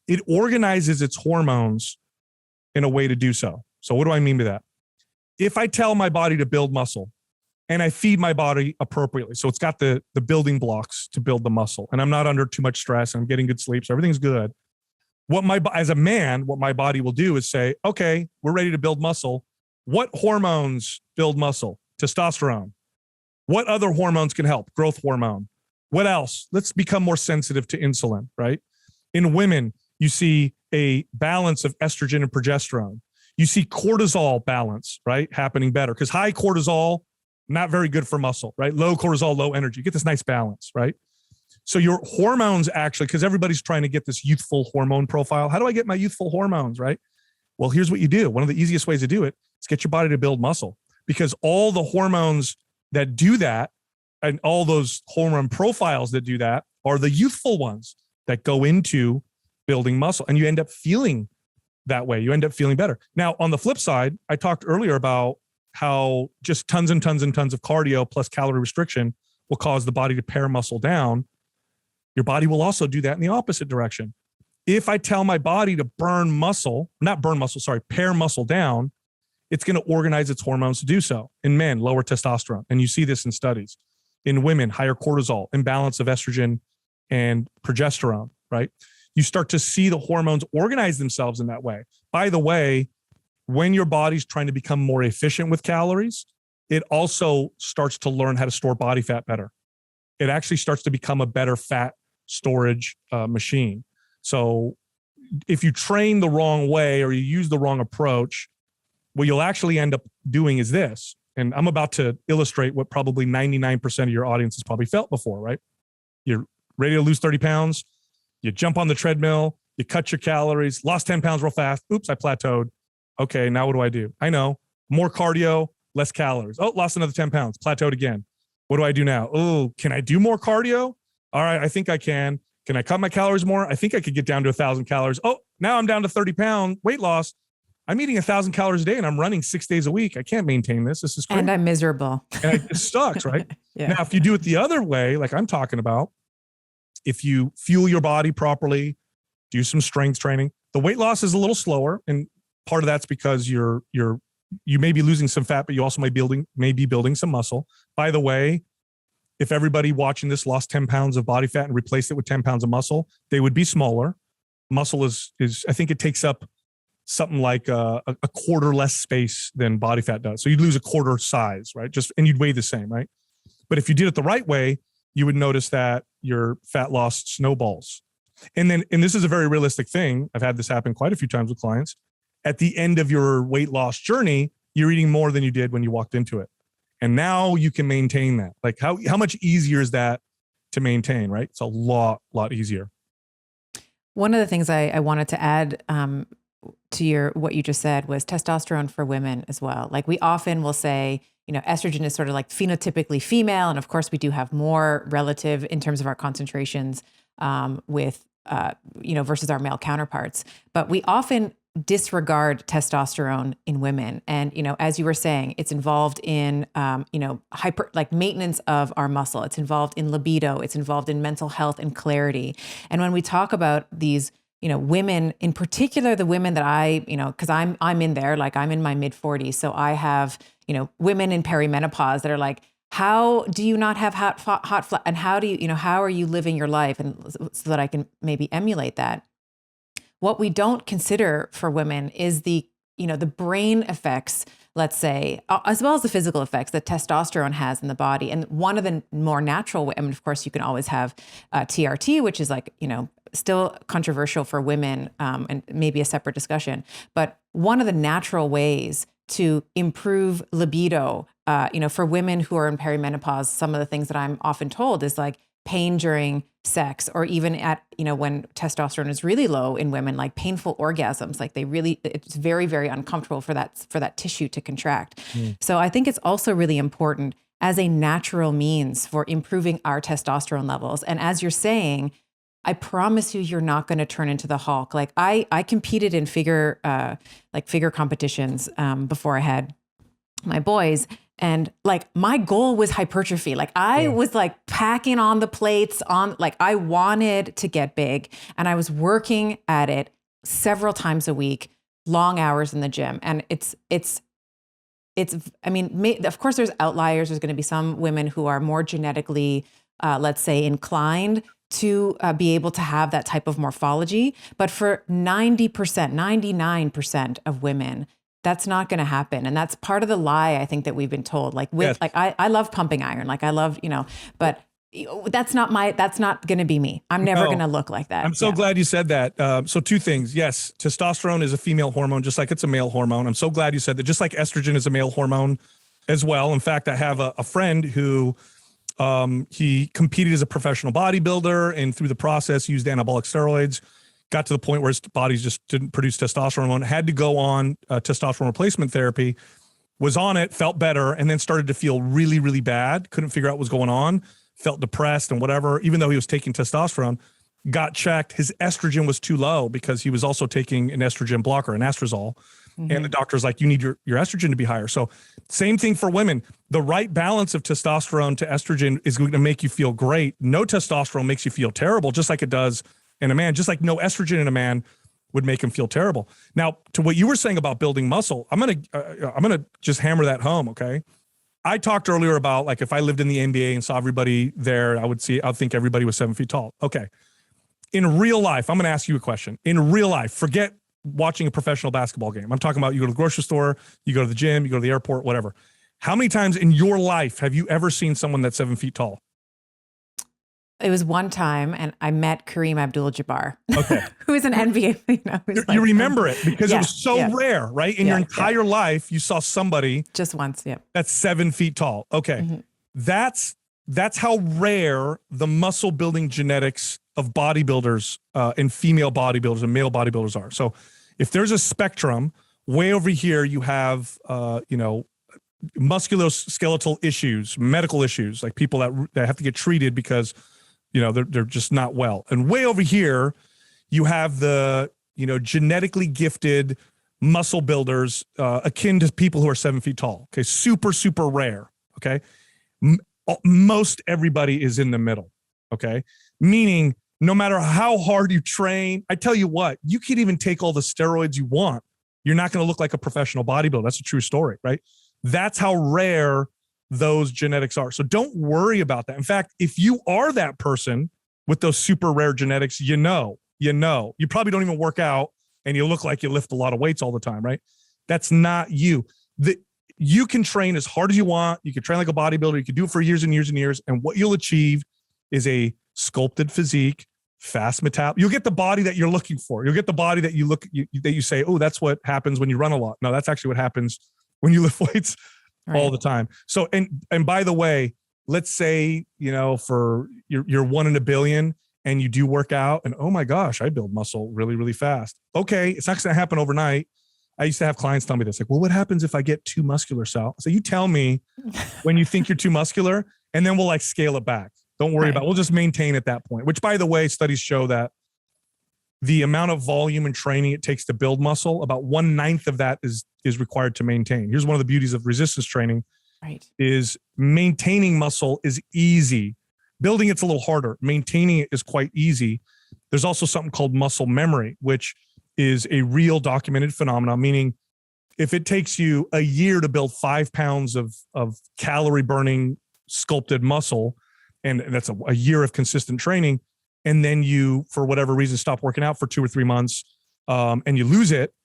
it organizes its hormones in a way to do so. So what do I mean by that? If I tell my body to build muscle and I feed my body appropriately, so it's got the building blocks to build the muscle, and I'm not under too much stress, and I'm getting good sleep, so everything's good. As a man, what my body will do is say, okay, we're ready to build muscle. What hormones build muscle? Testosterone. What other hormones can help? Growth hormone. What else? Let's become more sensitive to insulin, right? In women, you see a balance of estrogen and progesterone. You see cortisol balance, right? Happening better, because high cortisol, not very good for muscle, right? Low cortisol, low energy. You get this nice balance, right? So your hormones actually, because everybody's trying to get this youthful hormone profile. How do I get my youthful hormones, right? Well, here's what you do. One of the easiest ways to do it is get your body to build muscle, because all the hormones that do that and all those hormone profiles that do that are the youthful ones that go into building muscle, and you end up feeling that way. You end up feeling better. Now, on the flip side, I talked earlier about how just tons and tons and tons of cardio plus calorie restriction will cause the body to pare muscle down. Your body will also do that in the opposite direction. If I tell my body to pare muscle down, it's going to organize its hormones to do so. In men, lower testosterone. And you see this in studies. In women, higher cortisol, imbalance of estrogen and progesterone, right? You start to see the hormones organize themselves in that way. By the way, when your body's trying to become more efficient with calories, it also starts to learn how to store body fat better. It actually starts to become a better fat storage machine. So if you train the wrong way or you use the wrong approach, what you'll actually end up doing is this. And I'm about to illustrate what probably 99% of your audience has probably felt before, right? You're ready to lose 30 pounds. You jump on the treadmill, you cut your calories, lost 10 pounds real fast. Oops, I plateaued. Okay, now what do I do? I know, more cardio, less calories. Oh, lost another 10 pounds, plateaued again. What do I do now? Oh, can I do more cardio? All right, I think I can. Can I cut my calories more? I think I could get down to 1,000 calories. Oh, now I'm down to 30 pound weight loss. I'm eating 1,000 calories a day and I'm running 6 days a week. I can't maintain this. This is crazy. And I'm miserable. And it sucks, right? Yeah. Now, if you do it the other way, like I'm talking about, if you fuel your body properly, do some strength training, the weight loss is a little slower. And part of that's because you may be losing some fat, but you also may be building some muscle. By the way, if everybody watching this lost 10 pounds of body fat and replaced it with 10 pounds of muscle, they would be smaller. Muscle is I think it takes up something like a quarter less space than body fat does. So you'd lose a quarter size, right? And you'd weigh the same, right? But if you did it the right way, you would notice that your fat loss snowballs. And this is a very realistic thing. I've had this happen quite a few times with clients. At the end of your weight loss journey, you're eating more than you did when you walked into it. And now you can maintain that. Like how much easier is that to maintain, right? It's a lot easier. One of the things I wanted to add what you just said was testosterone for women as well. Like we often will say, estrogen is sort of like phenotypically female. And of course we do have more relative in terms of our concentrations with, versus our male counterparts. But we often disregard testosterone in women. And, as you were saying, it's involved in, maintenance of our muscle. It's involved in libido. It's involved in mental health and clarity. And when we talk about these, women, in particular, the women that I, cause I'm in there, like I'm in my mid 40s. So I have, women in perimenopause that are like, how do you not have hot, and how do you, how are you living your life? And so that I can maybe emulate that. What we don't consider for women is the brain effects, let's say, as well as the physical effects that testosterone has in the body. And one of the more natural, of course, you can always have TRT, which is like, still controversial for women, and maybe a separate discussion. But one of the natural ways to improve libido, for women who are in perimenopause, some of the things that I'm often told is like pain during sex, or even at, when testosterone is really low in women, like painful orgasms, like it's very, very uncomfortable for that tissue to contract. So I think it's also really important as a natural means for improving our testosterone levels. And as you're saying, I promise you're not going to turn into the Hulk. Like I competed in figure competitions, before I had my boys. And like my goal was hypertrophy. Like I was like packing on the plates I wanted to get big, and I was working at it several times a week, long hours in the gym. And of course there's outliers. There's going to be some women who are more genetically, let's say, inclined to be able to have that type of morphology. But for 90%, 99% of women, that's not going to happen. And that's part of the lie, I think, that we've been told. Like I love pumping iron. Like I love, but that's not going to be me. I'm never going to look like that. I'm so glad you said that. So two things. Yes, testosterone is a female hormone, just like it's a male hormone. I'm so glad you said that. Just like estrogen is a male hormone as well. In fact, I have a friend who he competed as a professional bodybuilder, and through the process used anabolic steroids, got to the point where his body just didn't produce testosterone, had to go on testosterone replacement therapy, was on it, felt better, and then started to feel really, really bad. Couldn't figure out what was going on, felt depressed and whatever, even though he was taking testosterone. Got checked. His estrogen was too low because he was also taking an estrogen blocker, an estradiol. And the doctor's like, you need your estrogen to be higher. So same thing for women. The right balance of testosterone to estrogen is going to make you feel great. No testosterone makes you feel terrible, just like it does in a man, just like no estrogen in a man would make him feel terrible. Now, to what you were saying about building muscle, I'm gonna just hammer that home. Okay, I talked earlier about like if I lived in the NBA and saw everybody there, I'd think everybody was 7 feet tall. Okay, in real life, I'm gonna ask you a question. In real life, forget watching a professional basketball game. I'm talking about you go to the grocery store, you go to the gym, you go to the airport, whatever. How many times in your life have you ever seen someone that's 7 feet tall? It was one time, and I met Kareem Abdul-Jabbar, okay, who is an NBA. You remember it because it was so rare, right? In your entire life, you saw somebody just once, that's 7 feet tall. Okay, that's how rare the muscle building genetics of bodybuilders and female bodybuilders and male bodybuilders are. So, if there's a spectrum, way over here you have musculoskeletal issues, medical issues, like people that have to get treated because they're just not well. And way over here, you have the genetically gifted muscle builders akin to people who are 7 feet tall. Okay, super, super rare. Okay, most everybody is in the middle. Okay, meaning no matter how hard you train, I tell you what, you can even take all the steroids you want. You're not going to look like a professional bodybuilder. That's a true story, right? That's how rare those genetics are. So don't worry about that. In fact, if you are that person with those super rare genetics, you probably don't even work out and you look like you lift a lot of weights all the time, right? That's not you. You can train as hard as you want. You can train like a bodybuilder. You can do it for years and years and years. And what you'll achieve is a sculpted physique, fast metabolism. You'll get the body that you're looking for. You'll get the body that you say, oh, that's what happens when you run a lot. No, that's actually what happens when you lift weights all the time. So, and by the way, let's say, for you're 1 in a billion and you do work out and, oh my gosh, I build muscle really, really fast. Okay. It's not going to happen overnight. I used to have clients tell me this, like, well, what happens if I get too muscular, Sal? So you tell me when you think you're too muscular, and then we'll like scale it back. Don't worry about it. We'll just maintain at that point, which, by the way, studies show that the amount of volume and training it takes to build muscle, about 1/9 of that is required to maintain. Here's one of the beauties of resistance training, is maintaining muscle is easy. Building it's a little harder. Maintaining it is quite easy. There's also something called muscle memory, which is a real documented phenomenon, meaning if it takes you a year to build 5 pounds of calorie burning sculpted muscle, and that's a year of consistent training, and then you, for whatever reason, stop working out for 2 or 3 months, and you lose it,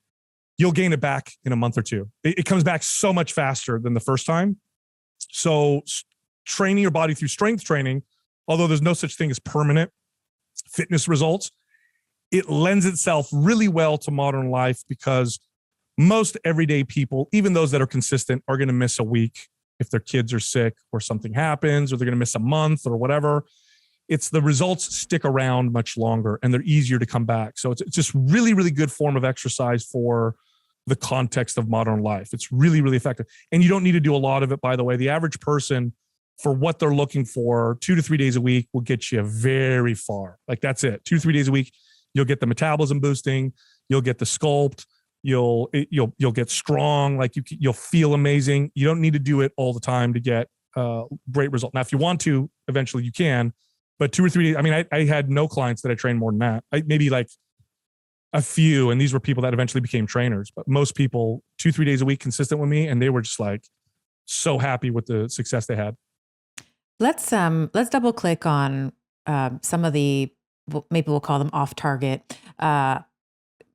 you'll gain it back in a month or two. It comes back so much faster than the first time. So training your body through strength training, although there's no such thing as permanent fitness results, it lends itself really well to modern life because most everyday people, even those that are consistent, are going to miss a week if their kids are sick or something happens, or they're going to miss a month or whatever. It's the results stick around much longer and they're easier to come back. So it's just really, really good form of exercise for the context of modern life. It's really, really effective. And you don't need to do a lot of it, by the way. The average person, for what they're looking for, 2 to 3 days a week will get you very far. Like that's it. 2 to 3 days a week, you'll get the metabolism boosting, you'll get the sculpt, you'll get strong, like you'll feel amazing. You don't need to do it all the time to get great result. Now, if you want to, eventually you can, but 2 or 3 days. I mean, I had no clients that I trained more than that. Maybe like a few, and these were people that eventually became trainers. But most people, 2-3 days a week, consistent with me, and they were just like so happy with the success they had. Let's double click on some of the, maybe we'll call them off target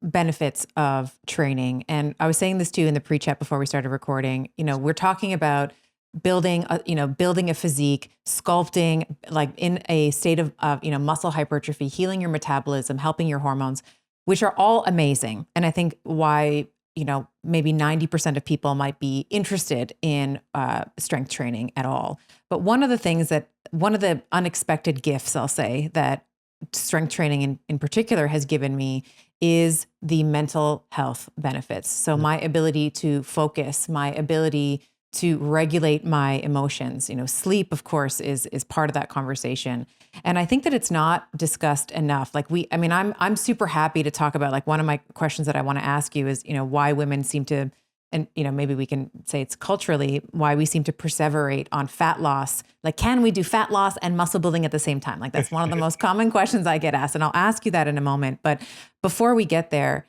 benefits of training. And I was saying this to you in the pre-chat before we started recording. We're talking about building a physique, sculpting, like in a state of muscle hypertrophy, healing your metabolism, helping your hormones, which are all amazing. And I think why maybe 90% of people might be interested in strength training at all. But one of the unexpected gifts, I'll say, that strength training in particular has given me is the mental health benefits. So my ability to focus, my ability to regulate my emotions, sleep, of course, is part of that conversation. And I think that it's not discussed enough. I'm super happy to talk about, like, one of my questions that I want to ask you is, why women seem to, and, maybe we can say it's culturally, why we seem to perseverate on fat loss. Like, can we do fat loss and muscle building at the same time? Like, that's one of the most common questions I get asked. And I'll ask you that in a moment. But before we get there,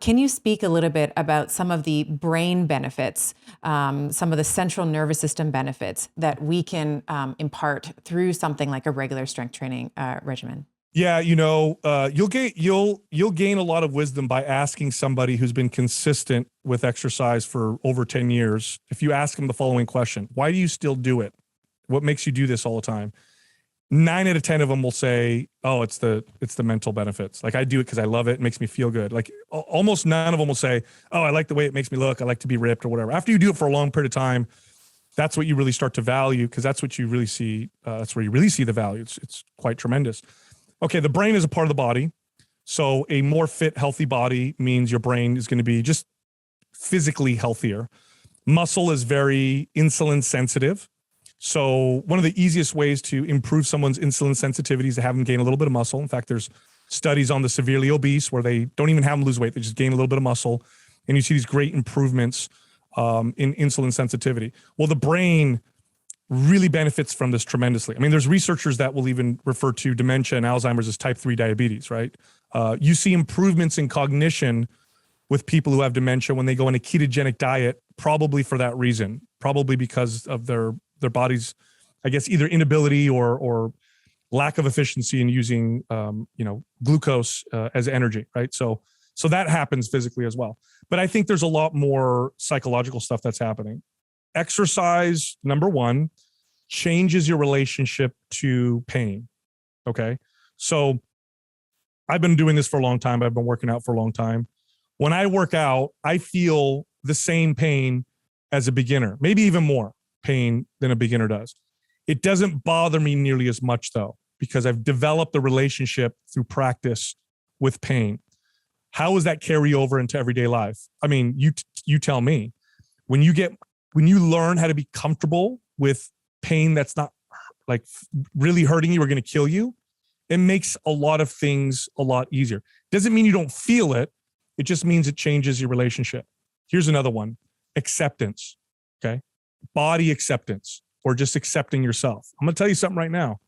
can you speak a little bit about some of the brain benefits, some of the central nervous system benefits that we can impart through something like a regular strength training regimen? Yeah, you'll gain a lot of wisdom by asking somebody who's been consistent with exercise for over 10 years. If you ask them the following question, why do you still do it? What makes you do this all the time? 9 out of 10 of them will say, oh, it's the mental benefits. Like, I do it because I love it. It makes me feel good. Like, almost none of them will say, oh, I like the way it makes me look. I like to be ripped or whatever. After you do it for a long period of time, that's what you really start to value, because that's what you really see. That's where you really see the value. It's quite tremendous. Okay, the brain is a part of the body. So a more fit, healthy body means your brain is going to be just physically healthier. Muscle is very insulin sensitive. So one of the easiest ways to improve someone's insulin sensitivity is to have them gain a little bit of muscle. In fact, there's studies on the severely obese where they don't even have them lose weight. They just gain a little bit of muscle. And you see these great improvements in insulin sensitivity. Well, the brain really benefits from this tremendously. I mean, there's researchers that will even refer to dementia and Alzheimer's as type 3 diabetes, right? You see improvements in cognition with people who have dementia when they go on a ketogenic diet, probably for that reason, probably because of their body's, I guess, either inability or lack of efficiency in using, glucose as energy, right? So that happens physically as well. But I think there's a lot more psychological stuff that's happening. Exercise, number one, changes your relationship to pain. Okay. So I've been doing this for a long time. I've been working out for a long time. When I work out, I feel the same pain as a beginner, maybe even more pain than a beginner does. It doesn't bother me nearly as much though. because I've developed a relationship through practice with pain. How does that carry over into everyday life? I mean, you tell me. When you learn how to be comfortable with pain that's not like really hurting you or going to kill you, it makes a lot of things a lot easier. Doesn't mean you don't feel it. It just means it changes your relationship. Here's another one: acceptance. Okay. Body acceptance, or just accepting yourself. I'm going to tell you something right now.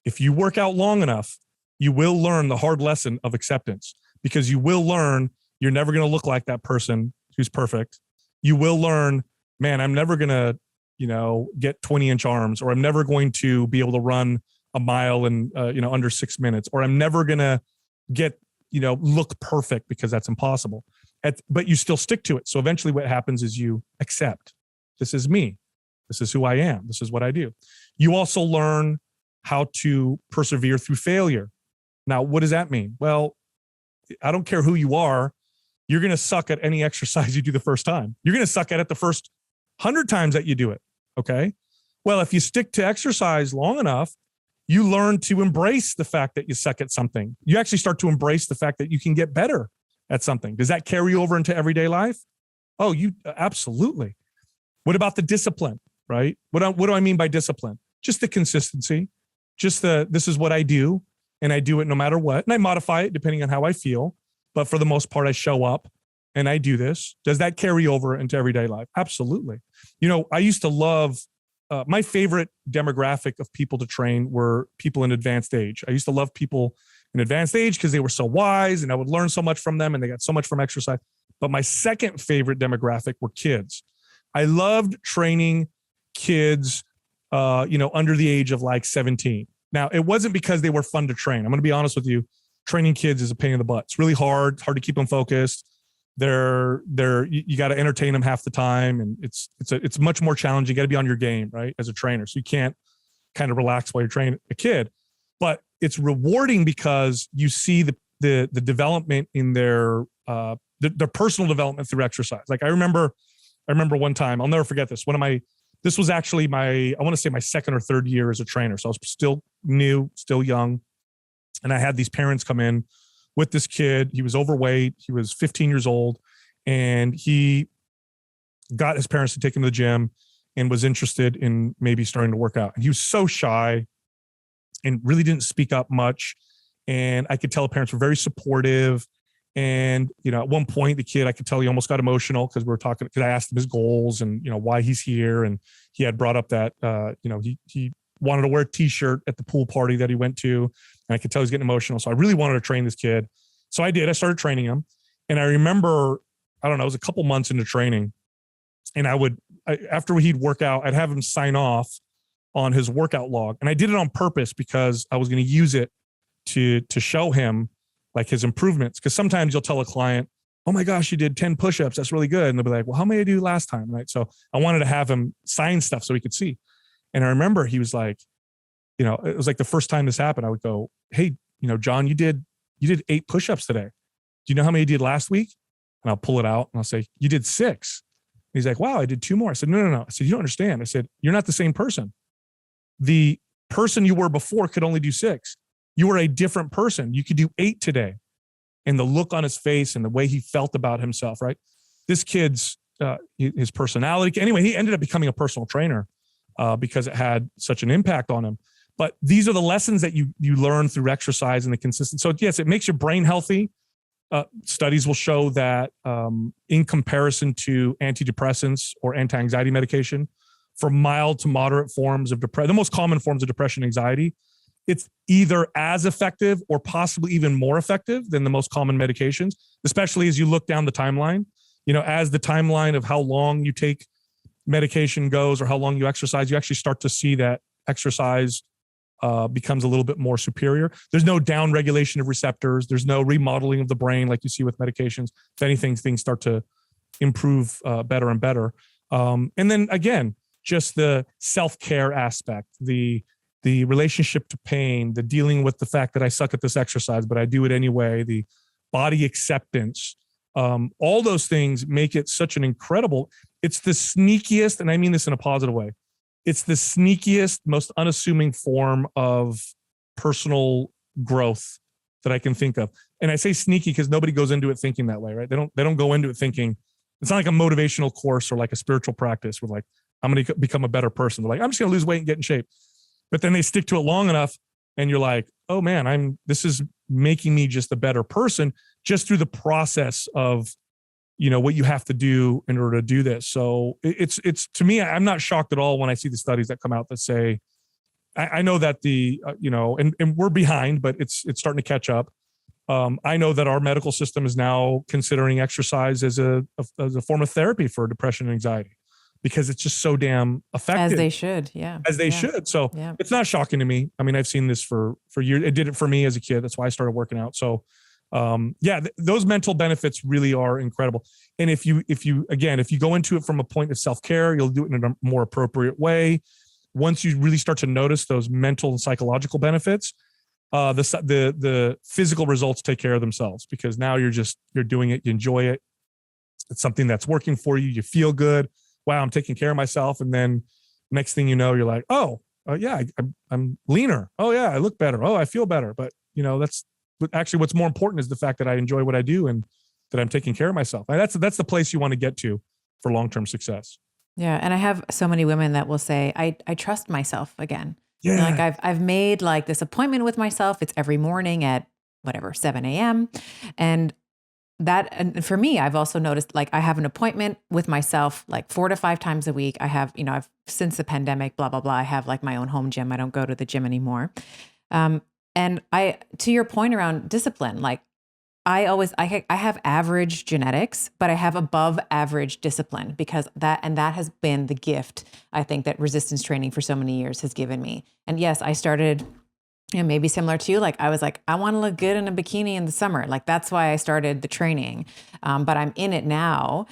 If you work out long enough, you will learn the hard lesson of acceptance, because you will learn you're never going to look like that person who's perfect. You will learn, man, I'm never going to, get 20-inch arms, or I'm never going to be able to run a mile in, under 6 minutes, or I'm never going to get, look perfect, because that's impossible. But you still stick to it. So eventually what happens is you accept, this is me. This is who I am. This is what I do. You also learn how to persevere through failure. Now, what does that mean? Well, I don't care who you are. You're going to suck at any exercise you do the first time. You're going to suck at it the first 100 times that you do it. Okay. Well, if you stick to exercise long enough, you learn to embrace the fact that you suck at something. You actually start to embrace the fact that you can get better at something. Does that carry over into everyday life? Oh, you absolutely. What about the discipline, right? What do I mean by discipline? Just the consistency, just this is what I do, and I do it no matter what. And I modify it depending on how I feel. But for the most part, I show up and I do this. Does that carry over into everyday life? Absolutely. I used to love, my favorite demographic of people to train were people in advanced age. I used to love people in advanced age because they were so wise and I would learn so much from them and they got so much from exercise. But my second favorite demographic were kids. I loved training kids, under the age of like 17. Now, it wasn't because they were fun to train. I'm going to be honest with you. Training kids is a pain in the butt. It's really hard. It's hard to keep them focused. You got to entertain them half the time. And it's much more challenging. You got to be on your game, right? As a trainer. So you can't kind of relax while you're training a kid, but it's rewarding because you see the development in their personal development through exercise. Like I remember one time, I'll never forget this. This was actually I want to say my second or third year as a trainer. So I was still new, still young. And I had these parents come in with this kid. He was overweight. He was 15 years old. And he got his parents to take him to the gym and was interested in maybe starting to work out. And he was so shy and really didn't speak up much. And I could tell the parents were very supportive. And, at one point, the kid, I could tell he almost got emotional because we were talking, because I asked him his goals and, why he's here. And he had brought up that, he wanted to wear a t-shirt at the pool party that he went to. And I could tell he's getting emotional. So I really wanted to train this kid. So I did. I started training him. And I remember, I don't know, it was a couple months into training. And after he'd work out, I'd have him sign off on his workout log. And I did it on purpose because I was going to use it to show him like his improvements. Because sometimes you'll tell a client, oh my gosh, you did 10 push-ups. That's really good. And they'll be like, well, how many did I do last time? Right. So I wanted to have him sign stuff so he could see. And I remember he was like, it was like the first time this happened. I would go, hey, John, you did 8 push-ups today. Do you know how many you did last week? And I'll pull it out and I'll say, you did 6. And he's like, wow, I did 2 more. I said, no. I said, you don't understand. I said, you're not the same person. The person you were before could only do 6. You were a different person. You could do 8 today. And the look on his face and the way he felt about himself, right? This kid's, his personality. Anyway, he ended up becoming a personal trainer because it had such an impact on him. But these are the lessons that you learn through exercise and the consistency. So yes, it makes your brain healthy. Studies will show that in comparison to antidepressants or anti-anxiety medication, for mild to moderate forms of depression, the most common forms of depression and anxiety, it's either as effective or possibly even more effective than the most common medications, especially as you look down the timeline. As the timeline of how long you take medication goes or how long you exercise, you actually start to see that exercise becomes a little bit more superior. There's no down regulation of receptors. There's no remodeling of the brain like you see with medications. If anything, things start to improve better and better. And then again, just the self-care aspect, the relationship to pain, the dealing with the fact that I suck at this exercise, but I do it anyway, the body acceptance, all those things make it such an incredible, it's the sneakiest, and I mean this in a positive way, it's the sneakiest, most unassuming form of personal growth that I can think of. And I say sneaky because nobody goes into it thinking that way, right? They don't go into it thinking, it's not like a motivational course or like a spiritual practice where like, I'm going to become a better person. They're like, I'm just going to lose weight and get in shape. But then they stick to it long enough and you're like, oh man, this is making me just a better person just through the process of, what you have to do in order to do this. So it's to me, I'm not shocked at all when I see the studies that come out that say, I know that and we're behind, but it's starting to catch up. I know that our medical system is now considering exercise as a form of therapy for depression and anxiety because it's just so damn effective. As they should. Yeah. As they should. So it's not shocking to me. I mean, I've seen this for years. It did it for me as a kid. That's why I started working out. So those mental benefits really are incredible. And if you go into it from a point of self-care, you'll do it in a more appropriate way. Once you really start to notice those mental and psychological benefits, the physical results take care of themselves because now you're doing it. You enjoy it. It's something that's working for you. You feel good. Wow, I'm taking care of myself. And then next thing you know, you're like, I'm leaner. Oh yeah, I look better. Oh, I feel better. But that's actually what's more important is the fact that I enjoy what I do and that I'm taking care of myself. And that's the place you want to get to for long-term success. Yeah. And I have so many women that will say, I trust myself again. Yeah. Like I've made like this appointment with myself. It's every morning at 7 a.m. And for me, I've also noticed like I have an appointment with myself like 4 to 5 times a week. I have, I've since the pandemic, blah, blah, blah. I have like my own home gym. I don't go to the gym anymore. And to your point around discipline, like I have average genetics, but I have above average discipline because that has been the gift I think that resistance training for so many years has given me. And yes, I started, maybe similar to you. Like I was like, I want to look good in a bikini in the summer. Like that's why I started the training. But I'm in it now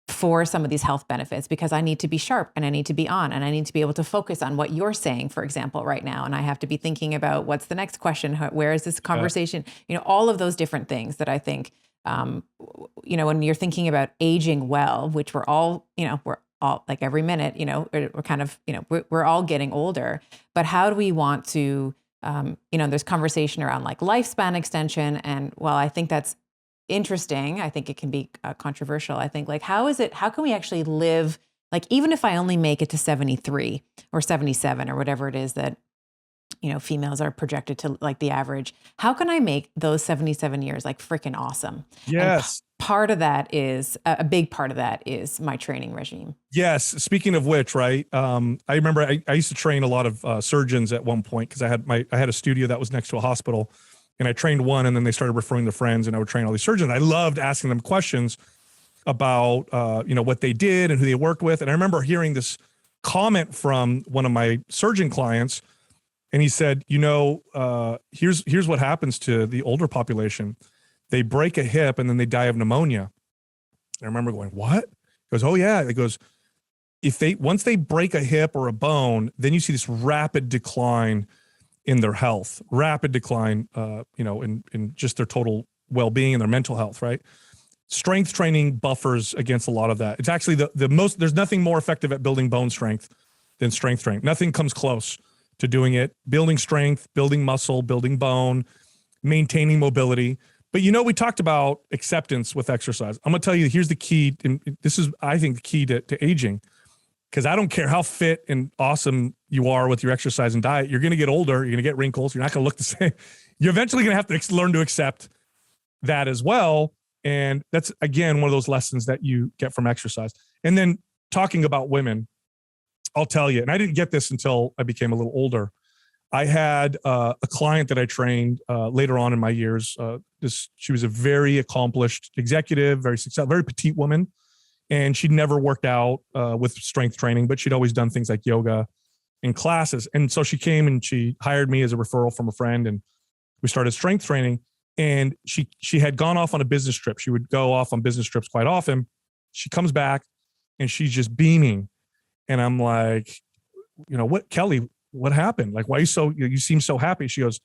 for some of these health benefits because I need to be sharp and I need to be on and I need to be able to focus on what you're saying, for example, right now. And I have to be thinking about what's the next question? Where is this conversation? All of those different things that I think, when you're thinking about aging well, which we're all like every minute, we're kind of, we're all getting older, but how do we want to, there's conversation around like lifespan extension. And while I think that's interesting, I think it can be controversial. I think like, how can we actually live, like, even if I only make it to 73 or 77 or whatever it is that, females are projected to like the average, how can I make those 77 years like freaking awesome? Yes. And part of that is a big part of that is my training regime. Yes. Speaking of which, right. I remember I used to train a lot of surgeons at one point because I had a studio that was next to a hospital. And I trained one, and then they started referring to friends, and I would train all these surgeons. I loved asking them questions about, what they did and who they worked with. And I remember hearing this comment from one of my surgeon clients, and he said, here's what happens to the older population. They break a hip, and then they die of pneumonia. And I remember going, what? He goes, oh yeah. It goes, once they break a hip or a bone, then you see this rapid decline in their health, rapid decline, in just their total well-being and their mental health, right? Strength training buffers against a lot of that. It's actually there's nothing more effective at building bone strength than strength training. Nothing comes close to doing it. Building strength, building muscle, building bone, maintaining mobility. But we talked about acceptance with exercise. I'm going to tell you, here's the key. And this is, I think, the key to aging. Because I don't care how fit and awesome you are with your exercise and diet, you're going to get older, you're going to get wrinkles, you're not going to look the same. You're eventually going to have to learn to accept that as well. And that's, again, one of those lessons that you get from exercise. And then talking about women, I'll tell you, and I didn't get this until I became a little older. I had a client that I trained later on in my years. She was a very accomplished executive, very successful, very petite woman. And she'd never worked out with strength training, but she'd always done things like yoga and classes. And so she came and she hired me as a referral from a friend, and we started strength training. And she had gone off on a business trip. She would go off on business trips quite often. She comes back and she's just beaming. And I'm like, what, Kelly, what happened? Like, why are you seem so happy? She goes,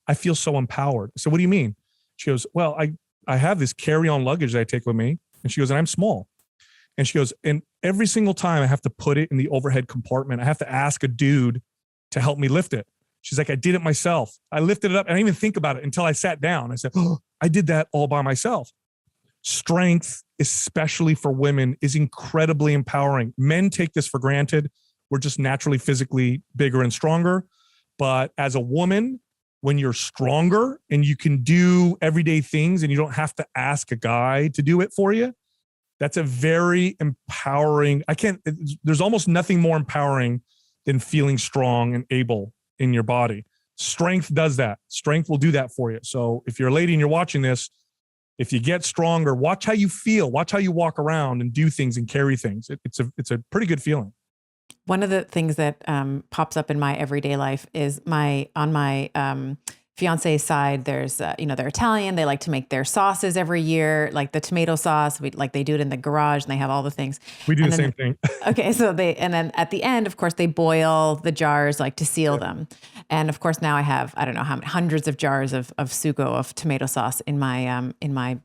I feel so empowered. So what do you mean? She goes, well, I have this carry-on luggage that I take with me. And she goes, and I'm small. And she goes, and every single time I have to put it in the overhead compartment, I have to ask a dude to help me lift it. She's like, I did it myself. I lifted it up. I didn't even think about it until I sat down. I said, oh, I did that all by myself. Strength, especially for women, is incredibly empowering. Men take this for granted. We're just naturally physically bigger and stronger. But as a woman, when you're stronger and you can do everyday things and you don't have to ask a guy to do it for you, that's a very empowering. There's almost nothing more empowering than feeling strong and able in your body. Strength does that. Strength will do that for you. So if you're a lady and you're watching this, if you get stronger, watch how you feel, watch how you walk around and do things and carry things. It's a pretty good feeling. One of the things that pops up in my everyday life is on my fiance's side, there's, they're Italian. They like to make their sauces every year, like the tomato sauce. They do it in the garage and they have all the things. We do the same thing. Okay. So and then at the end, of course, they boil the jars like to seal them. And of course, now I have, I don't know how many hundreds of jars of sugo, of tomato sauce in my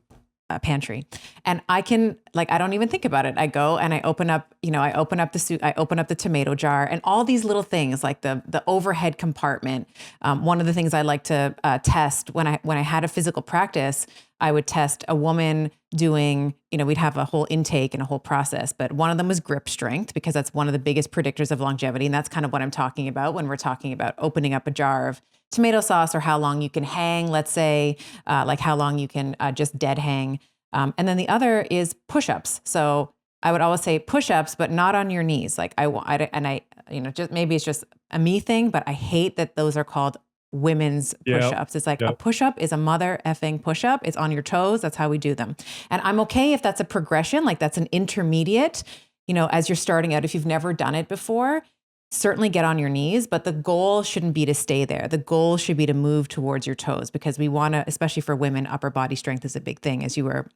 pantry. And I don't even think about it. I go and I open up the tomato jar and all these little things like the overhead compartment. One of the things I like to test when I had a physical practice, I would test a woman doing, we'd have a whole intake and a whole process, but one of them was grip strength, because that's one of the biggest predictors of longevity. And that's kind of what I'm talking about when we're talking about opening up a jar of tomato sauce, or how long you can hang, let's say, like how long you can just dead hang. And then the other is push-ups. So I would always say push-ups, but not on your knees. Like just maybe it's just a me thing, but I hate that those are called women's push-ups. It's like a push-up is a mother effing push-up. It's on your toes. That's how we do them. And I'm okay if that's a progression, like that's an intermediate, as you're starting out, if you've never done it before, certainly get on your knees, but the goal shouldn't be to stay there. The goal should be to move towards your toes, because we want to, especially for women, upper body strength is a big thing, as you were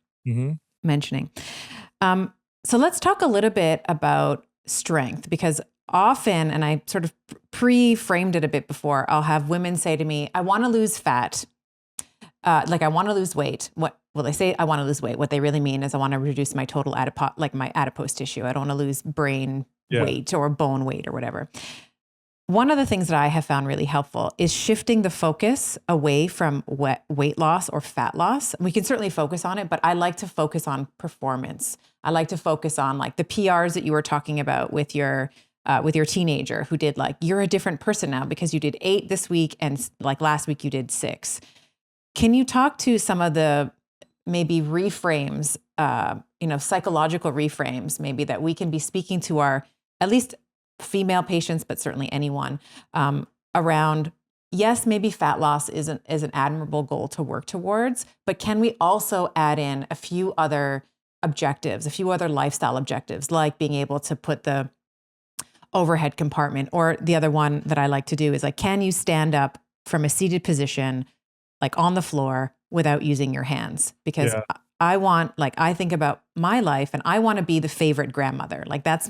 mentioning. So let's talk a little bit about strength, because often, and I sort of pre-framed it a bit before, I'll have women say to me, I want to lose fat. Like I want to lose weight. They say I want to lose weight. What they really mean is I want to reduce my total my adipose tissue. I don't want to lose brain weight or bone weight or whatever. One of the things that I have found really helpful is shifting the focus away from weight loss or fat loss. We can certainly focus on it, but I like to focus on performance. I like to focus on like the PRs that you were talking about with your teenager who did, like, you're a different person now because you did 8 this week and like last week you did 6. Can you talk to some of the maybe reframes, psychological reframes maybe that we can be speaking to our, at least female patients, but certainly anyone, around, yes, maybe fat loss is an admirable goal to work towards, but can we also add in a few other objectives, a few other lifestyle objectives, like being able to put the overhead compartment, or the other one that I like to do is like, can you stand up from a seated position, like on the floor, without using your hands? Because I think about my life and I want to be the favorite grandmother. Like that's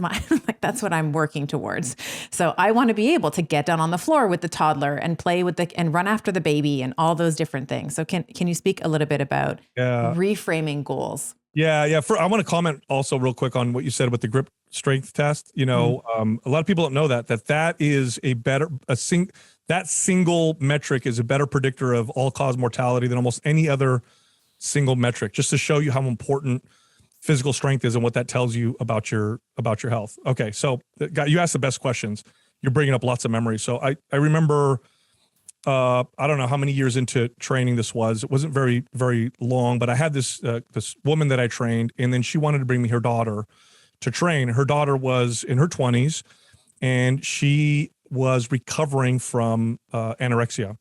that's what I'm working towards. So I want to be able to get down on the floor with the toddler and play with and run after the baby and all those different things. So can you speak a little bit about reframing goals? Yeah. I want to comment also real quick on what you said with the grip strength test. A lot of people don't know that is that single metric is a better predictor of all-cause mortality than almost any other single metric, just to show you how important physical strength is and what that tells you about your health. Okay, so you asked the best questions. You're bringing up lots of memories. So I remember, I don't know how many years into training this was. It wasn't very, very long, but I had this woman that I trained, and then she wanted to bring me her daughter to train. Her daughter was in her 20s, and she was recovering from anorexia.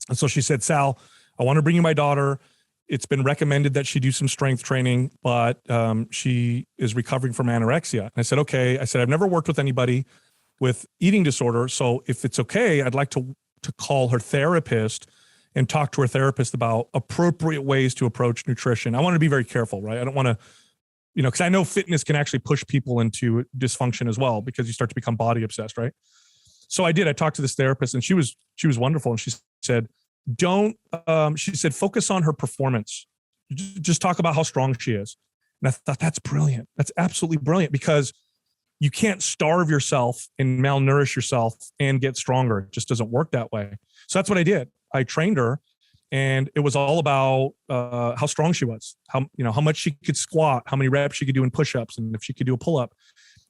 And so she said, Sal, I want to bring you my daughter. It's been recommended that she do some strength training, but she is recovering from anorexia. And I said, okay. I said, I've never worked with anybody with eating disorder. So if it's okay, I'd like to call her therapist and talk to her therapist about appropriate ways to approach nutrition. I want to be very careful, right? I don't want to, because I know fitness can actually push people into dysfunction as well, because you start to become body obsessed, right? So I did. I talked to this therapist, and she was wonderful. And she said, she said, focus on her performance. Just talk about how strong she is. And I thought, that's brilliant. That's absolutely brilliant, because you can't starve yourself and malnourish yourself and get stronger. It just doesn't work that way. So that's what I did. I trained her, and it was all about how strong she was, how much she could squat, how many reps she could do in push-ups, and if she could do a pull-up.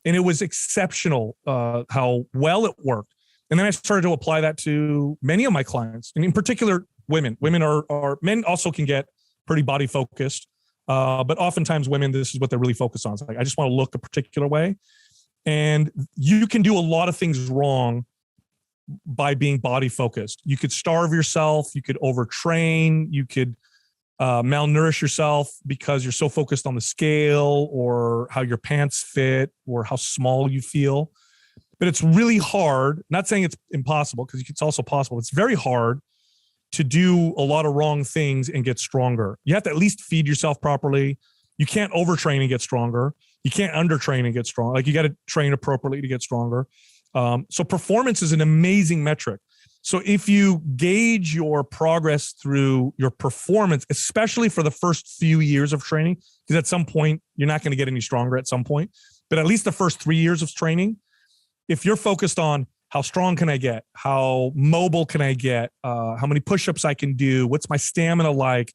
And it was exceptional how well it worked. And then I started to apply that to many of my clients, and in particular, women. Women are men also can get pretty body focused, but oftentimes women, this is what they're really focused on. It's like, I just want to look a particular way. And you can do a lot of things wrong by being body focused. You could starve yourself, you could overtrain, you could malnourish yourself because you're so focused on the scale or how your pants fit or how small you feel. But it's really hard, not saying it's impossible, because it's also possible. It's very hard to do a lot of wrong things and get stronger. You have to at least feed yourself properly. You can't overtrain and get stronger. You can't undertrain and get strong. Like, you got to train appropriately to get stronger. So performance is an amazing metric. So if you gauge your progress through your performance, especially for the first few years of training, because at some point you're not going to get any stronger at some point, but at least the first 3 years of training, if you're focused on how strong can I get, how mobile can I get, how many push-ups I can do, what's my stamina like,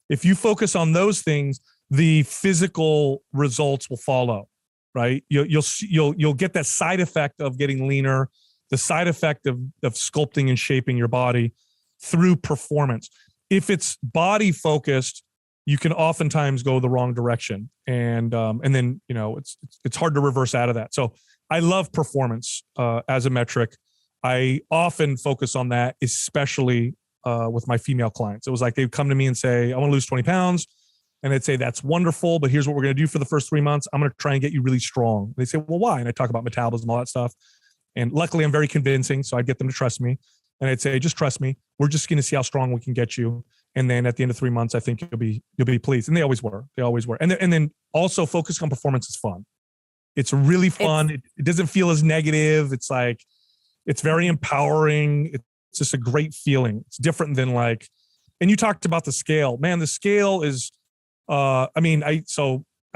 if you focus on those things, the physical results will follow. Right? You'll get that side effect of getting leaner, the side effect of sculpting and shaping your body through performance. If it's body focused, you can oftentimes go the wrong direction, and then it's hard to reverse out of that. So I love performance as a metric. I often focus on that, especially with my female clients. It was like they'd come to me and say, "I want to lose 20 pounds." And I'd say, "That's wonderful, but here's what we're going to do for the first 3 months. I'm going to try and get you really strong." They say, "Well, why?" And I talk about metabolism, all that stuff. And luckily, I'm very convincing, so I'd get them to trust me. And I'd say, "Just trust me. We're just going to see how strong we can get you. And then at the end of 3 months, I think you'll be pleased." And they always were. They always were. And then also focusing on performance is fun. It's really fun. It doesn't feel as negative. It's like, it's very empowering. It's just a great feeling. It's different than like, and you talked about the scale. Man, the scale is, I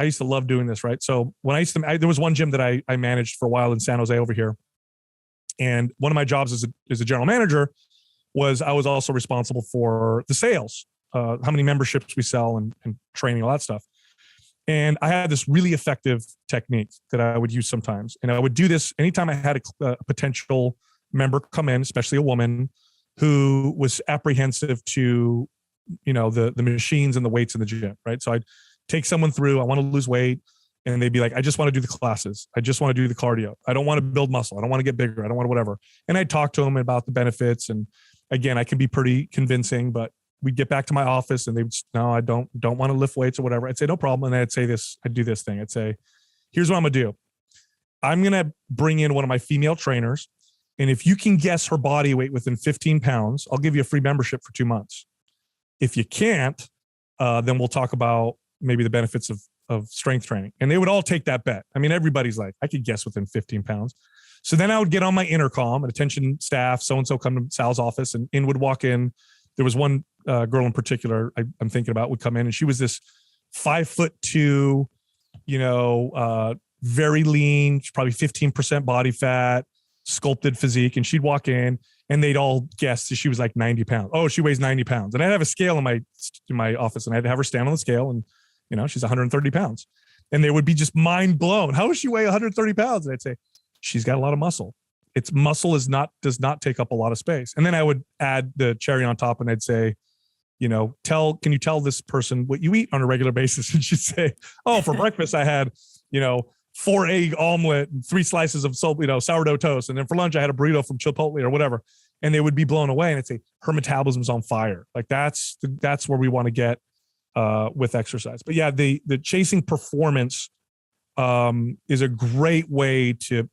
used to love doing this, right? So when there was one gym that I managed for a while in San Jose over here. And one of my jobs as a general manager was I was also responsible for the sales, how many memberships we sell and training, all that stuff. And I had this really effective technique that I would use sometimes. And I would do this anytime I had a potential member come in, especially a woman who was apprehensive to the machines and the weights in the gym, right? So I'd take someone through, I want to lose weight, and they'd be like, "I just want to do the classes. I just want to do the cardio. I don't want to build muscle. I don't want to get bigger. I don't want to whatever." And I'd talk to them about the benefits. And again, I can be pretty convincing, but we'd get back to my office and they would, "No, I don't want to lift weights or whatever." I'd say, "No problem." And I'd say this, I'd do this thing. I'd say, "Here's what I'm going to do. I'm going to bring in one of my female trainers. And if you can guess her body weight within 15 pounds, I'll give you a free membership for 2 months. If you can't, then we'll talk about maybe the benefits of strength training." And they would all take that bet. I mean, everybody's like, "I could guess within 15 pounds. So then I would get on my intercom and attention staff, so-and-so come to Sal's office, and in would walk in. There was one girl in particular I'm thinking about would come in, and she was this 5'2", very lean, probably 15% body fat, sculpted physique. And she'd walk in and they'd all guess that she was like 90 pounds. "Oh, she weighs 90 pounds. And I'd have a scale in my office, and I'd have her stand on the scale, and, she's 130 pounds. And they would be just mind blown. "How does she weigh 130 pounds? And I'd say, "She's got a lot of muscle. Its muscle does not take up a lot of space." And then I would add the cherry on top, and I'd say, "Can you tell this person what you eat on a regular basis?" And she'd say, "Oh, for breakfast, I had, 4 egg omelet and 3 slices of sourdough toast. And then for lunch, I had a burrito from Chipotle or whatever." And they would be blown away. And I'd say, "Her metabolism's on fire." Like that's where we want to get with exercise. But yeah, the chasing performance is a great way to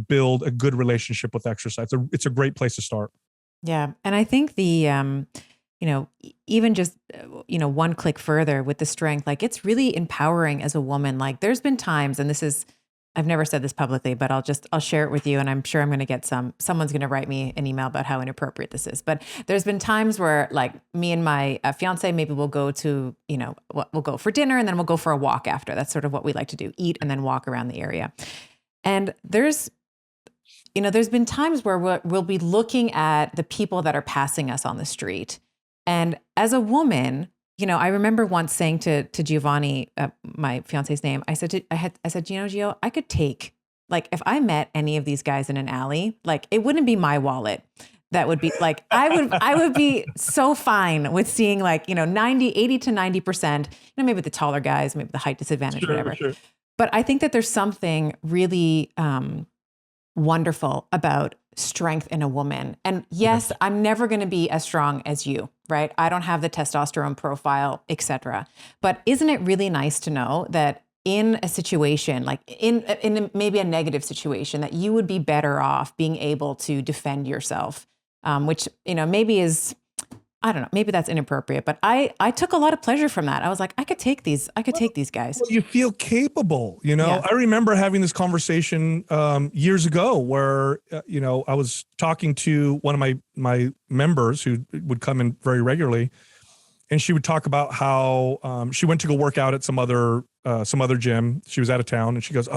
build a good relationship with exercise. It's a great place to start. Yeah. And I think even just, one click further with the strength, like, it's really empowering as a woman. Like, there's been times, and I've never said this publicly, but I'll share it with you. And I'm sure I'm going to get someone's going to write me an email about how inappropriate this is. But there's been times where, like, me and my fiance, maybe we'll go to, we'll go for dinner, and then we'll go for a walk after. That's sort of what we like to do: eat and then walk around the area. And there's been times where we'll be looking at the people that are passing us on the street. And as a woman, I remember once saying to Giovanni, my fiance's name, I said, Gio, I could take, like, if I met any of these guys in an alley, like, it wouldn't be my wallet. That would be like, I would be so fine with seeing, like, 80 to 90%, maybe the taller guys, maybe the height disadvantage, whatever. Sure. But I think that there's something really wonderful about strength in a woman. And yes, I'm never going to be as strong as you, right? I don't have the testosterone profile, etc. But isn't it really nice to know that in a situation, like in maybe a negative situation, that you would be better off being able to defend yourself, which, maybe is, I don't know, maybe that's inappropriate, but I took a lot of pleasure from that. I was like, I could take these guys. Well, you feel capable, Yeah. I remember having this conversation years ago where, I was talking to one of my members who would come in very regularly, and she would talk about how she went to go work out at some other gym. She was out of town, and she goes,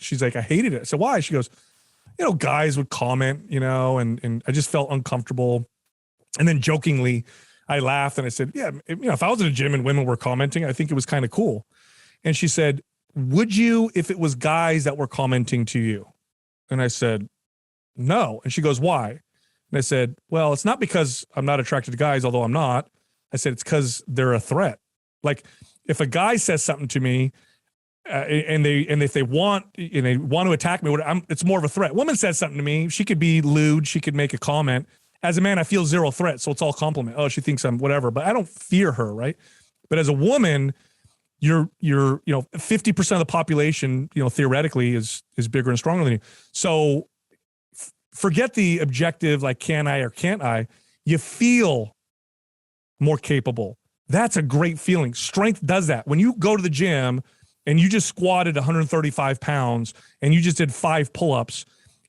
she's like, I hated it. So why? She goes, guys would comment, and I just felt uncomfortable. And then jokingly, I laughed and I said, yeah, if I was in a gym and women were commenting, I think it was kind of cool. And she said, would you, if it was guys that were commenting to you? And I said, no. And she goes, why? And I said, well, it's not because I'm not attracted to guys, although I'm not. I said, it's because they're a threat. Like, if a guy says something to me, and if they want to attack me, it's more of a threat. Woman says something to me, she could be lewd, she could make a comment. As a man, I feel zero threat, so it's all compliment. Oh, she thinks I'm whatever, but I don't fear her, right? But as a woman, you're 50% of the population, theoretically is bigger and stronger than you. So forget the objective, like, can I or can't I? You feel more capable. That's a great feeling. Strength does that. When you go to the gym and you just squatted 135 pounds and you just did 5 pull-ups,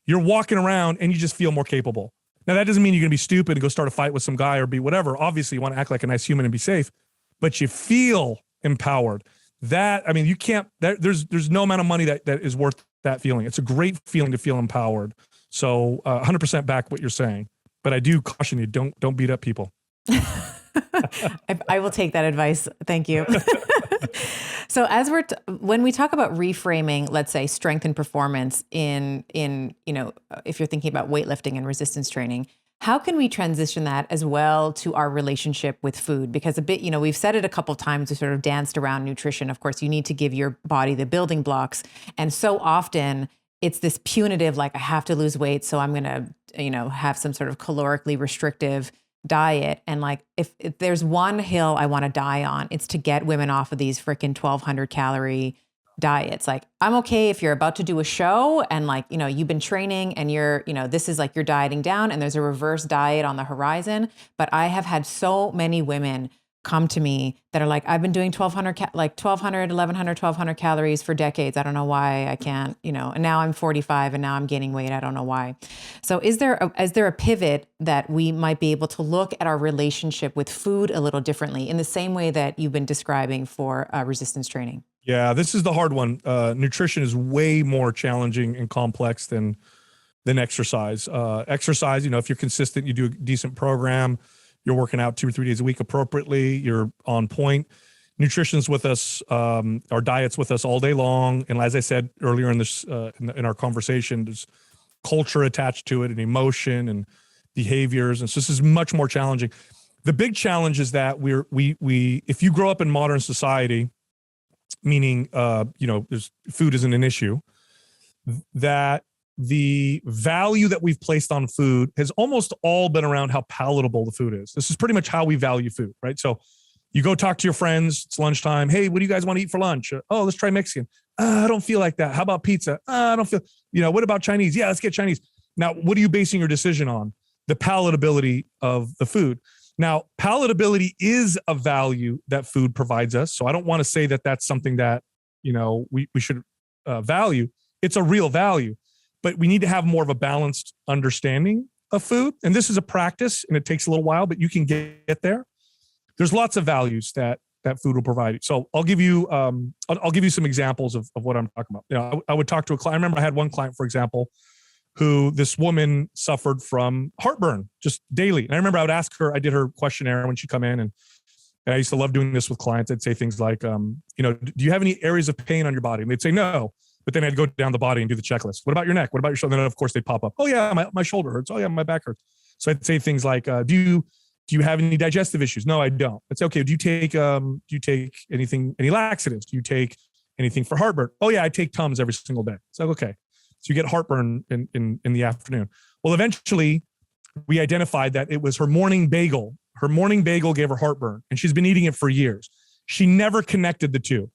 you're walking around and you just feel more capable. Now, that doesn't mean you're going to be stupid and go start a fight with some guy or be whatever. Obviously, you want to act like a nice human and be safe, but you feel empowered. You can't, there's no amount of money that is worth that feeling. It's a great feeling to feel empowered. So 100% back what you're saying, but I do caution you, don't beat up people. I will take that advice. Thank you. So when we talk about reframing, let's say, strength and performance in if you're thinking about weightlifting and resistance training, how can we transition that as well to our relationship with food? Because we've said it a couple of times, we sort of danced around nutrition. Of course, you need to give your body the building blocks. And so often it's this punitive, like, I have to lose weight, so I'm going to, have some sort of calorically restrictive diet. And, like, if there's one hill I want to die on, it's to get women off of these freaking 1,200 calorie diets. Like, I'm okay if you're about to do a show and, like, you've been training and you're, this is like you're dieting down and there's a reverse diet on the horizon. But I have had so many women come to me that are like, I've been doing 1,200, 1,100 calories for decades. I don't know why I can't, and now I'm 45 and now I'm gaining weight. I don't know why. So is there a pivot that we might be able to look at our relationship with food a little differently in the same way that you've been describing for resistance training? Yeah, this is the hard one. Nutrition is way more challenging and complex than exercise. Exercise, if you're consistent, you do a decent program, you're working out 2 or 3 days a week appropriately, you're on point. Nutrition's with us, our diet's with us all day long. And as I said earlier in this, in our conversation, there's culture attached to it and emotion and behaviors. And so this is much more challenging. The big challenge is that if you grow up in modern society, meaning, there's food isn't an issue, that the value that we've placed on food has almost all been around how palatable the food is. This is pretty much how we value food, right? So you go talk to your friends, it's lunchtime. Hey, what do you guys want to eat for lunch? Oh, let's try Mexican. I don't feel like that. How about pizza? I don't feel, what about Chinese? Yeah, let's get Chinese. Now, what are you basing your decision on? The palatability of the food. Now, palatability is a value that food provides us. So I don't want to say that that's something that, we should value. It's a real value, but we need to have more of a balanced understanding of food. And this is a practice and it takes a little while, but you can get there. There's lots of values that that food will provide you. So I'll give you I'll give you some examples of what I'm talking about. You know, I would talk to a client. I remember I had one client, for example, who this woman suffered from heartburn just daily. And I remember I would ask her, I did her questionnaire when she'd come in, and I used to love doing this with clients. I'd say things like, you know, do you have any areas of pain on your body? And they'd say no. But then I'd go down the body and do the checklist. What about your neck? What about your shoulder? And then of course they'd pop up. Oh yeah, my shoulder hurts. Oh yeah, my back hurts. So I'd say things like, do you have any digestive issues? No, I don't. It's okay. Do you take anything, any laxatives? Do you take anything for heartburn? Oh yeah, I take Tums every single day. So okay. So you get heartburn in the afternoon. Well, eventually we identified that it was her morning bagel. Her morning bagel gave her heartburn, and she's been eating it for years. She never connected the two.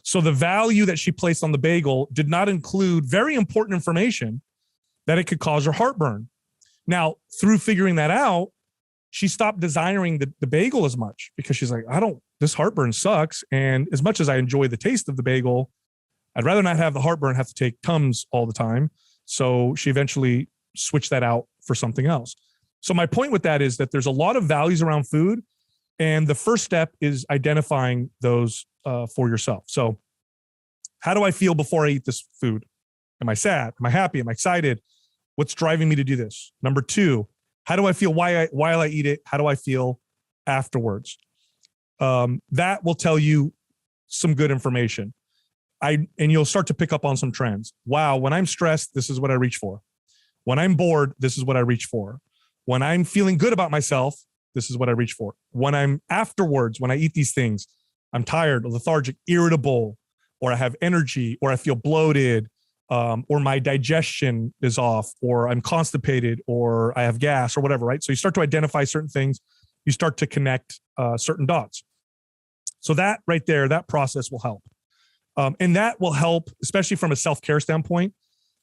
So the value that she placed on the bagel did not include very important information that it could cause her heartburn. Now, through figuring that out, she stopped desiring the bagel as much, because she's like, this heartburn sucks. And as much as I enjoy the taste of the bagel, I'd rather not have the heartburn, have to take Tums all the time. So she eventually switched that out for something else. So my point with that is that there's a lot of values around food. And the first step is identifying those for yourself. So how do I feel before I eat this food? Am I sad? Am I happy? Am I excited? What's driving me to do this? Number two, how do I feel while I eat it? How do I feel afterwards? That will tell you some good information. And you'll start to pick up on some trends. Wow, when I'm stressed, this is what I reach for. When I'm bored, this is what I reach for. When I'm feeling good about myself, this is what I reach for. When I'm afterwards, when I eat these things, I'm tired, lethargic, irritable, or I have energy, or I feel bloated, or my digestion is off, or I'm constipated, or I have gas, or whatever, right? So you start to identify certain things. You start to connect certain dots. So that right there, that process will help. And that will help, especially from a self-care standpoint,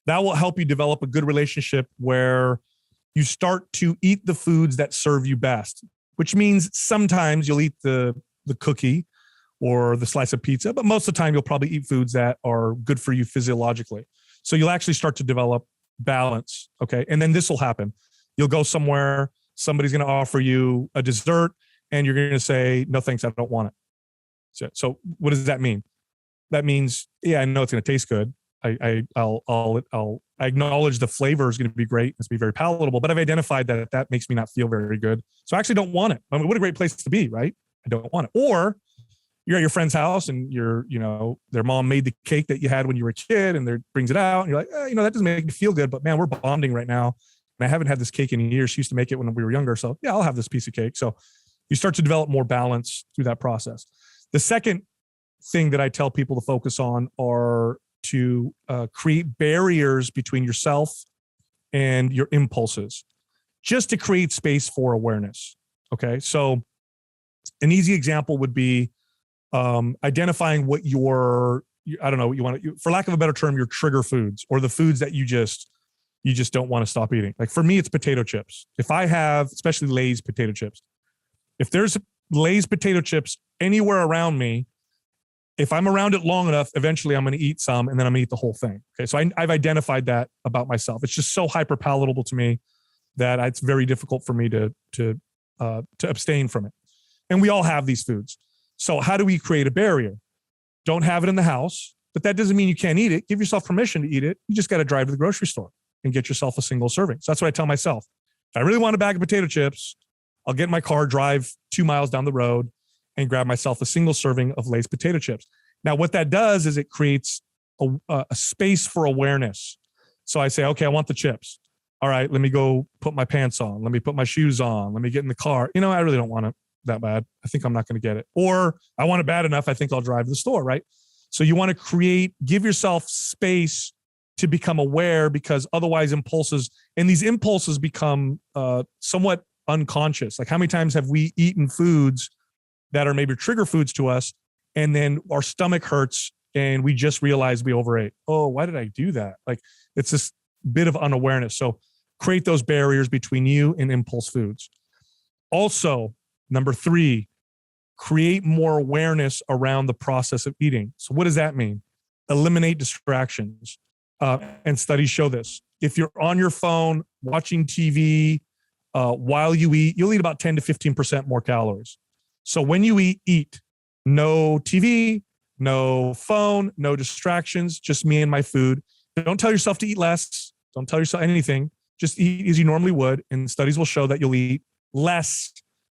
that will help you develop a good relationship where you start to eat the foods that serve you best, which means sometimes you'll eat the cookie or the slice of pizza, but most of the time you'll probably eat foods that are good for you physiologically. So you'll actually start to develop balance, okay? And then this will happen. You'll go somewhere, somebody's going to offer you a dessert, and you're going to say, no, thanks, I don't want it. So what does that mean? That means, yeah, I know it's going to taste good. I'll acknowledge the flavor is going to be great. It's going to be very palatable, but I've identified that makes me not feel very good. So I actually don't want it. I mean, what a great place to be, right? I don't want it. Or you're at your friend's house and their mom made the cake that you had when you were a kid, and they brings it out, and you're like, that doesn't make me feel good, but man, we're bonding right now. And I haven't had this cake in years. She used to make it when we were younger. So yeah, I'll have this piece of cake. So you start to develop more balance through that process. The second thing that I tell people to focus on are to create barriers between yourself and your impulses, just to create space for awareness. Okay. So an easy example would be identifying what what you want to, for lack of a better term, your trigger foods, or the foods that you just don't want to stop eating. Like for me, it's potato chips. If I have, especially Lay's potato chips, if there's Lay's potato chips anywhere around me, if I'm around it long enough, eventually I'm going to eat some, and then I'm going to eat the whole thing. Okay. So I've identified that about myself. It's just so hyper palatable to me that it's very difficult for me to abstain from it. And we all have these foods. So how do we create a barrier? Don't have it in the house, but that doesn't mean you can't eat it. Give yourself permission to eat it. You just got to drive to the grocery store and get yourself a single serving. So that's what I tell myself. If I really want a bag of potato chips, I'll get in my car, drive 2 miles down the road, and grab myself a single serving of Lay's potato chips. Now, what that does is it creates a space for awareness. So I say, okay, I want the chips. All right, let me go put my pants on. Let me put my shoes on. Let me get in the car. I really don't want it that bad. I think I'm not going to get it. Or I want it bad enough, I think I'll drive to the store, right? So you want to give yourself space to become aware, because otherwise these impulses become somewhat unconscious. Like how many times have we eaten foods that are maybe trigger foods to us, and then our stomach hurts and we just realize we overate? Oh, why did I do that? Like it's this bit of unawareness. So create those barriers between you and impulse foods. Also, number 3, create more awareness around the process of eating. So what does that mean? Eliminate distractions. And studies show this. If you're on your phone watching TV while you eat, you'll eat about 10 to 15% more calories. So when you eat. no TV, no phone, no distractions, just me and my food. Don't tell yourself to eat less. Don't tell yourself anything. Just eat as you normally would. And studies will show that you'll eat less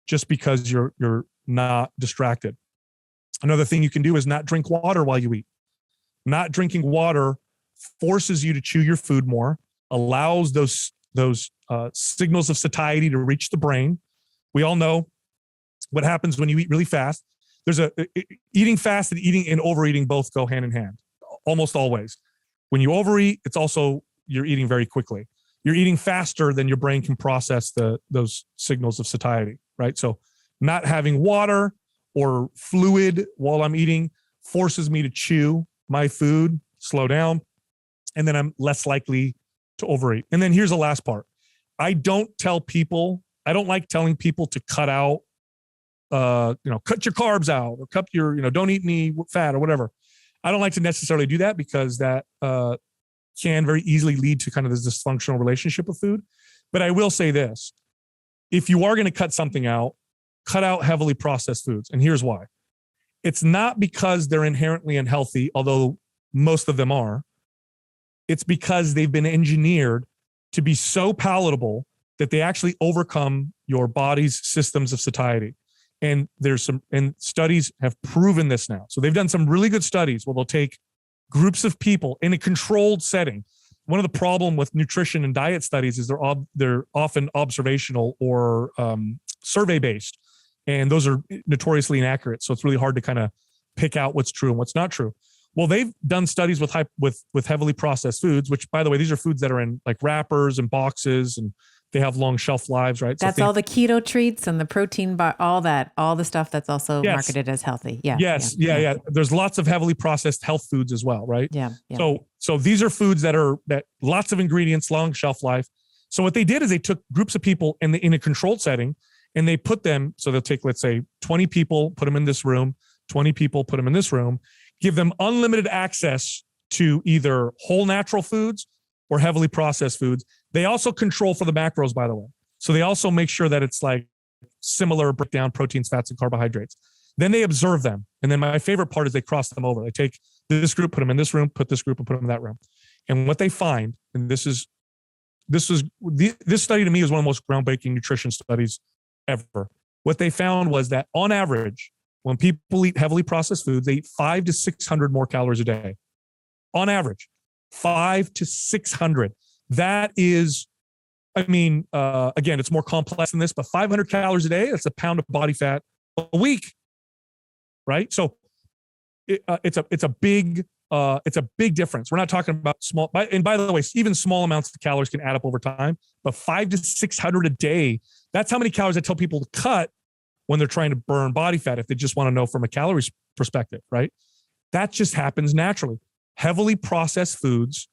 just because you're not distracted. Another thing you can do is not drink water while you eat. Not drinking water forces you to chew your food more, allows those signals of satiety to reach the brain. We all know what happens when you eat really fast. Eating fast and eating and overeating both go hand in hand, almost always. When you overeat, it's also you're eating very quickly. You're eating faster than your brain can process those signals of satiety, right? So not having water or fluid while I'm eating forces me to chew my food, slow down, and then I'm less likely to overeat. And then here's the last part. I don't like telling people to cut out, cut your carbs out or cut your, don't eat any fat or whatever. I don't like to necessarily do that because that can very easily lead to kind of this dysfunctional relationship with food. But I will say this, if you are going to cut something out, cut out heavily processed foods. And here's why. It's not because they're inherently unhealthy, although most of them are. It's because they've been engineered to be so palatable that they actually overcome your body's systems of satiety. And and studies have proven this now. So they've done some really good studies where they'll take groups of people in a controlled setting. One of the problem with nutrition and diet studies is they're often observational or survey based, and those are notoriously inaccurate. So it's really hard to kind of pick out what's true and what's not true. Well, they've done studies with heavily processed foods, which, by the way, these are foods that are in like wrappers and boxes, and they have long shelf lives, right? That's all the keto treats and the protein bar, all the stuff that's also marketed as healthy. Yeah. Yeah. There's lots of heavily processed health foods as well, right? Yeah. So these are foods that lots of ingredients, long shelf life. So what they did is they took groups of people in a controlled setting, and they put them. So they'll take, let's say, 20 people, put them in this room, 20 people, put them in this room, give them unlimited access to either whole natural foods or heavily processed foods. They also control for the macros, by the way. So they also make sure that it's like similar breakdown proteins, fats, and carbohydrates. Then they observe them. And then my favorite part is they cross them over. They take this group, put them in this room, put this group and put them in that room. And what they find, and this study to me is one of the most groundbreaking nutrition studies ever. What they found was that on average, when people eat heavily processed foods, they eat 500 to 600 more calories a day. On average, 500 to 600. That is, again, it's more complex than this, but 500 calories a day, that's a pound of body fat a week, right? So it's a big difference. We're not talking about small, and by the way, even small amounts of calories can add up over time, but 500 to 600 a day, that's how many calories I tell people to cut when they're trying to burn body fat, if they just want to know from a calories perspective, right? That just happens naturally. Heavily processed foods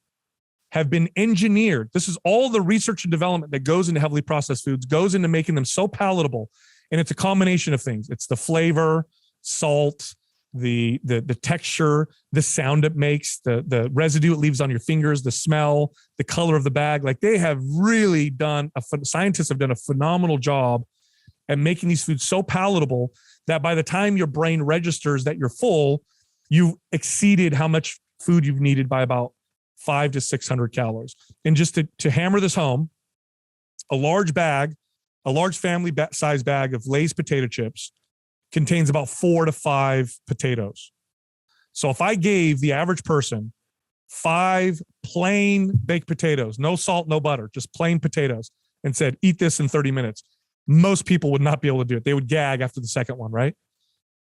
have been engineered. This is all the research and development that goes into heavily processed foods, goes into making them so palatable. And it's a combination of things. It's the flavor, salt, the texture, the sound it makes, the residue it leaves on your fingers, the smell, the color of the bag. Like they have really scientists have done a phenomenal job at making these foods so palatable that by the time your brain registers that you're full, you've exceeded how much food you've needed by about 500 to 600 calories. And just to hammer this home, a large family size bag of Lay's potato chips contains about 4 to 5 potatoes. So if I gave the average person 5 plain baked potatoes, no salt, no butter, just plain potatoes, and said, eat this in 30 minutes, most people would not be able to do it. They would gag after the second one, right?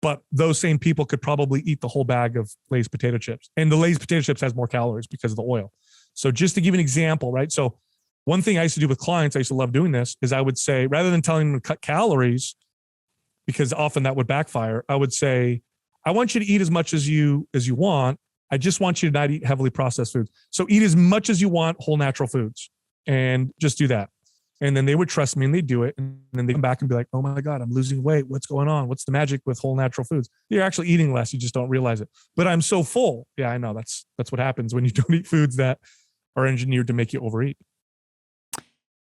But those same people could probably eat the whole bag of Lay's potato chips. And the Lay's potato chips has more calories because of the oil. So just to give an example, right? So one thing I used to do with clients, I used to love doing this, is I would say, rather than telling them to cut calories, because often that would backfire, I would say, I want you to eat as much as you want. I just want you to not eat heavily processed foods. So eat as much as you want whole natural foods and just do that. And then they would trust me and they'd do it. And then they come back and be like, oh my God, I'm losing weight. What's going on? What's the magic with whole natural foods? You're actually eating less. You just don't realize it. But I'm so full. Yeah, I know. That's what happens when you don't eat foods that are engineered to make you overeat.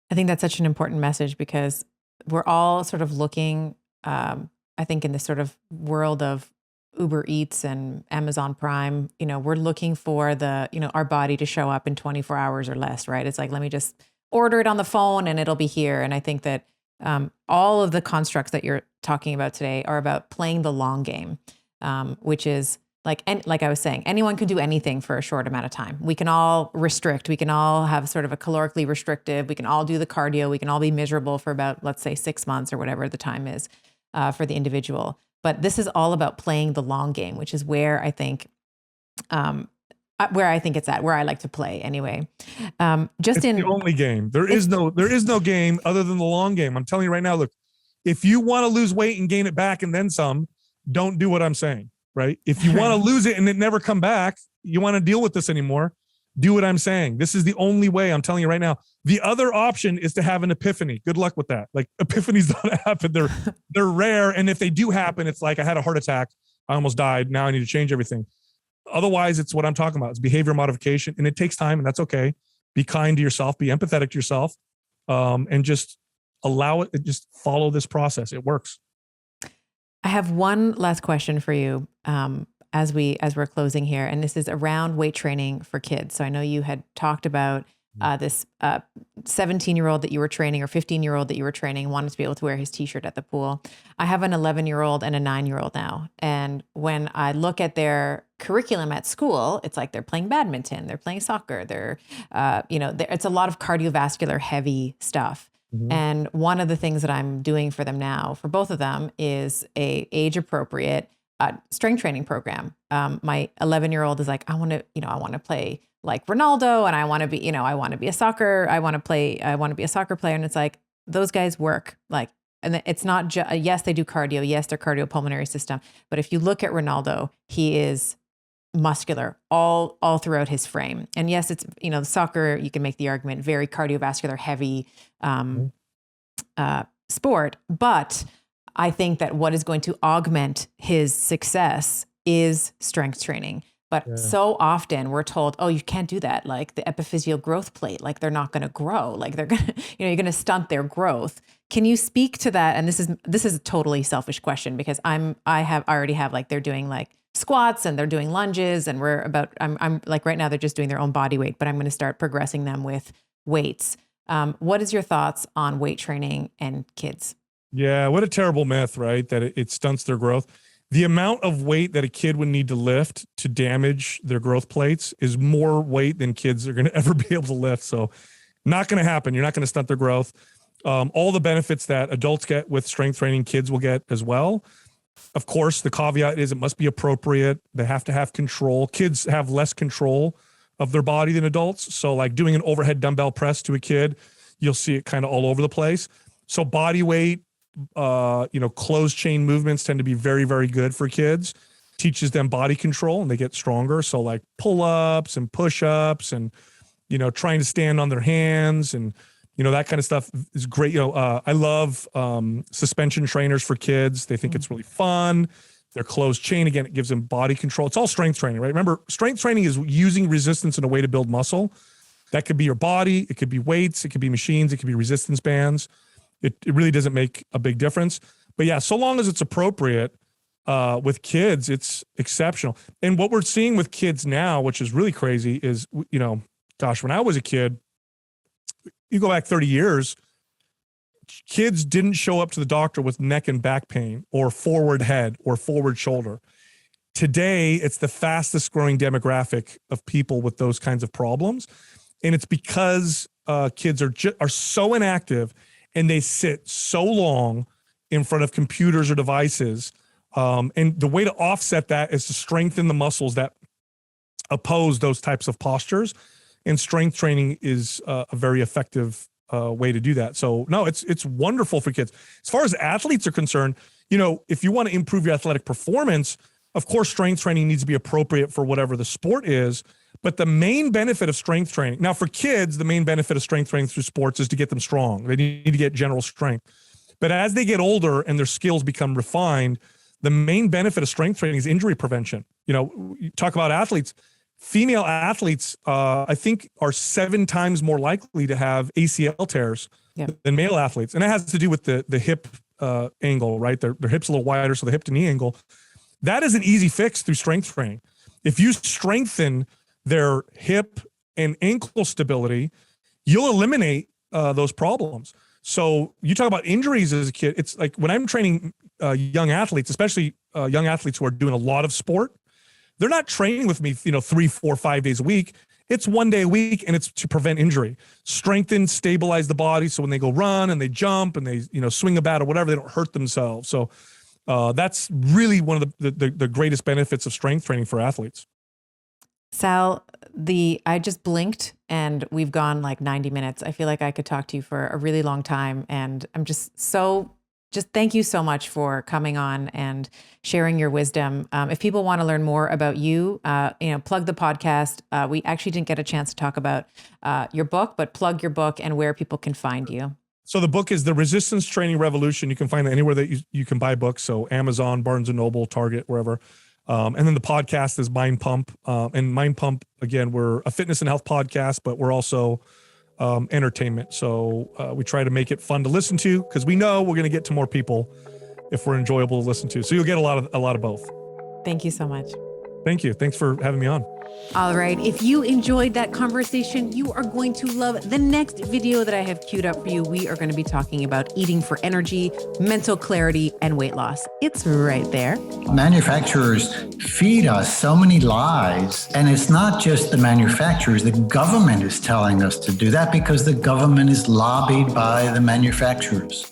I think that's such an important message because we're all sort of looking, I think, in this sort of world of Uber Eats and Amazon Prime, we're looking for our body to show up in 24 hours or less, right? It's like, let me just order it on the phone and it'll be here. And I think that all of the constructs that you're talking about today are about playing the long game, which is like I was saying, anyone can do anything for a short amount of time. We can all restrict. We can all have sort of a calorically restrictive. We can all do the cardio. We can all be miserable for about, let's say, 6 months or whatever the time is for the individual. But this is all about playing the long game, which is where I think it's at, where I like to play anyway. It's the only game. There is no game other than the long game. I'm telling you right now, look, if you want to lose weight and gain it back and then some, don't do what I'm saying, right? If you want to lose it and it never come back, you want to deal with this anymore, do what I'm saying. This is the only way. I'm telling you right now. The other option is to have an epiphany. Good luck with that. Like, epiphanies don't happen. They're rare. And if they do happen, it's like, I had a heart attack. I almost died. Now I need to change everything. Otherwise, it's what I'm talking about. It's behavior modification, and it takes time, and that's okay. Be kind to yourself, be empathetic to yourself, and just allow it. Just follow this process. It works. I have one last question for you as we're closing here, and this is around weight training for kids. So I know you had talked about this 17-year-old that you were training, or 15-year-old that you were training, wanted to be able to wear his t-shirt at the pool. I have an 11-year-old and a 9-year-old now. And when I look at their curriculum at school, it's like they're playing badminton, they're playing soccer, it's a lot of cardiovascular heavy stuff. Mm-hmm. And one of the things that I'm doing for them now, for both of them, is a age appropriate strength training program. My 11-year-old is like, I want to play like Ronaldo, and I want to be a soccer player. And it's like, those guys work like, and it's not just, yes, they do cardio. Yes, their cardiopulmonary system. But if you look at Ronaldo, he is muscular all throughout his frame. And yes, it's, soccer, you can make the argument, very cardiovascular heavy sport. But I think that what is going to augment his success is strength training. But so often we're told, oh, you can't do that. Like the epiphyseal growth plate, like they're not going to grow. Like they're going to, you're going to stunt their growth. Can you speak to that? And this is a totally selfish question, because I already have like, they're doing like squats and they're doing lunges, and I'm like, right now they're just doing their own body weight, but I'm going to start progressing them with weights. What is your thoughts on weight training and kids? Yeah. What a terrible myth, right? That it stunts their growth. The amount of weight that a kid would need to lift to damage their growth plates is more weight than kids are going to ever be able to lift. So not going to happen. You're not going to stunt their growth. All the benefits that adults get with strength training, kids will get as well. Of course, the caveat is it must be appropriate. They have to have control. Kids have less control of their body than adults. So like doing an overhead dumbbell press to a kid, you'll see it kind of all over the place. So body weight, closed chain movements tend to be very, very good for kids. Teaches them body control and they get stronger. So like pull-ups and push-ups and, trying to stand on their hands and, that kind of stuff is great. I love suspension trainers for kids. They think it's really fun. They're closed chain. Again, it gives them body control. It's all strength training, right? Remember, strength training is using resistance in a way to build muscle. That could be your body. It could be weights. It could be machines. It could be resistance bands. It really doesn't make a big difference. But yeah, so long as it's appropriate with kids, it's exceptional. And what we're seeing with kids now, which is really crazy, is, when I was a kid, you go back 30 years, kids didn't show up to the doctor with neck and back pain or forward head or forward shoulder. Today, it's the fastest growing demographic of people with those kinds of problems. And it's because kids are so inactive and they sit so long in front of computers or devices. And the way to offset that is to strengthen the muscles that oppose those types of postures. And strength training is a very effective way to do that. So no, it's wonderful for kids. As far as athletes are concerned, if you want to improve your athletic performance, of course, strength training needs to be appropriate for whatever the sport is. But the main benefit of strength training, now for kids, the main benefit of strength training through sports is to get them strong. They need to get general strength. But as they get older and their skills become refined, the main benefit of strength training is injury prevention. You talk about athletes, female athletes, I think are 7 times more likely to have ACL tears than male athletes. And that has to do with the hip angle, right? Their hip's a little wider, so the hip to knee angle. that is an easy fix through strength training. If you strengthen their hip and ankle stability, you'll eliminate those problems. So you talk about injuries as a kid. It's like when I'm training young athletes, especially young athletes who are doing a lot of sport, they're not training with me, 3, 4, 5 days a week. It's 1 day a week, and it's to prevent injury. Strengthen, stabilize the body, so when they go run and they jump and they swing a bat or whatever, they don't hurt themselves. So that's really one of the greatest benefits of strength training for athletes. Sal, I just blinked and we've gone like 90 minutes. I feel like I could talk to you for a really long time, and I'm just thank you so much for coming on and sharing your wisdom. If people want to learn more about you, plug the podcast. We actually didn't get a chance to talk about your book, but plug your book and where people can find you. So the book is The Resistance Training Revolution. You can find it anywhere that you can buy books. So Amazon, Barnes & Noble, Target, wherever. And then the podcast is Mind Pump. And Mind Pump, again, we're a fitness and health podcast, but we're also entertainment. So we try to make it fun to listen to, because we know we're going to get to more people if we're enjoyable to listen to. So you'll get a lot of both. Thank you so much. Thank you. Thanks for having me on. All right. If you enjoyed that conversation, you are going to love the next video that I have queued up for you. We are going to be talking about eating for energy, mental clarity, and weight loss. It's right there. Manufacturers feed us so many lies, and it's not just the manufacturers. The government is telling us to do that because the government is lobbied by the manufacturers.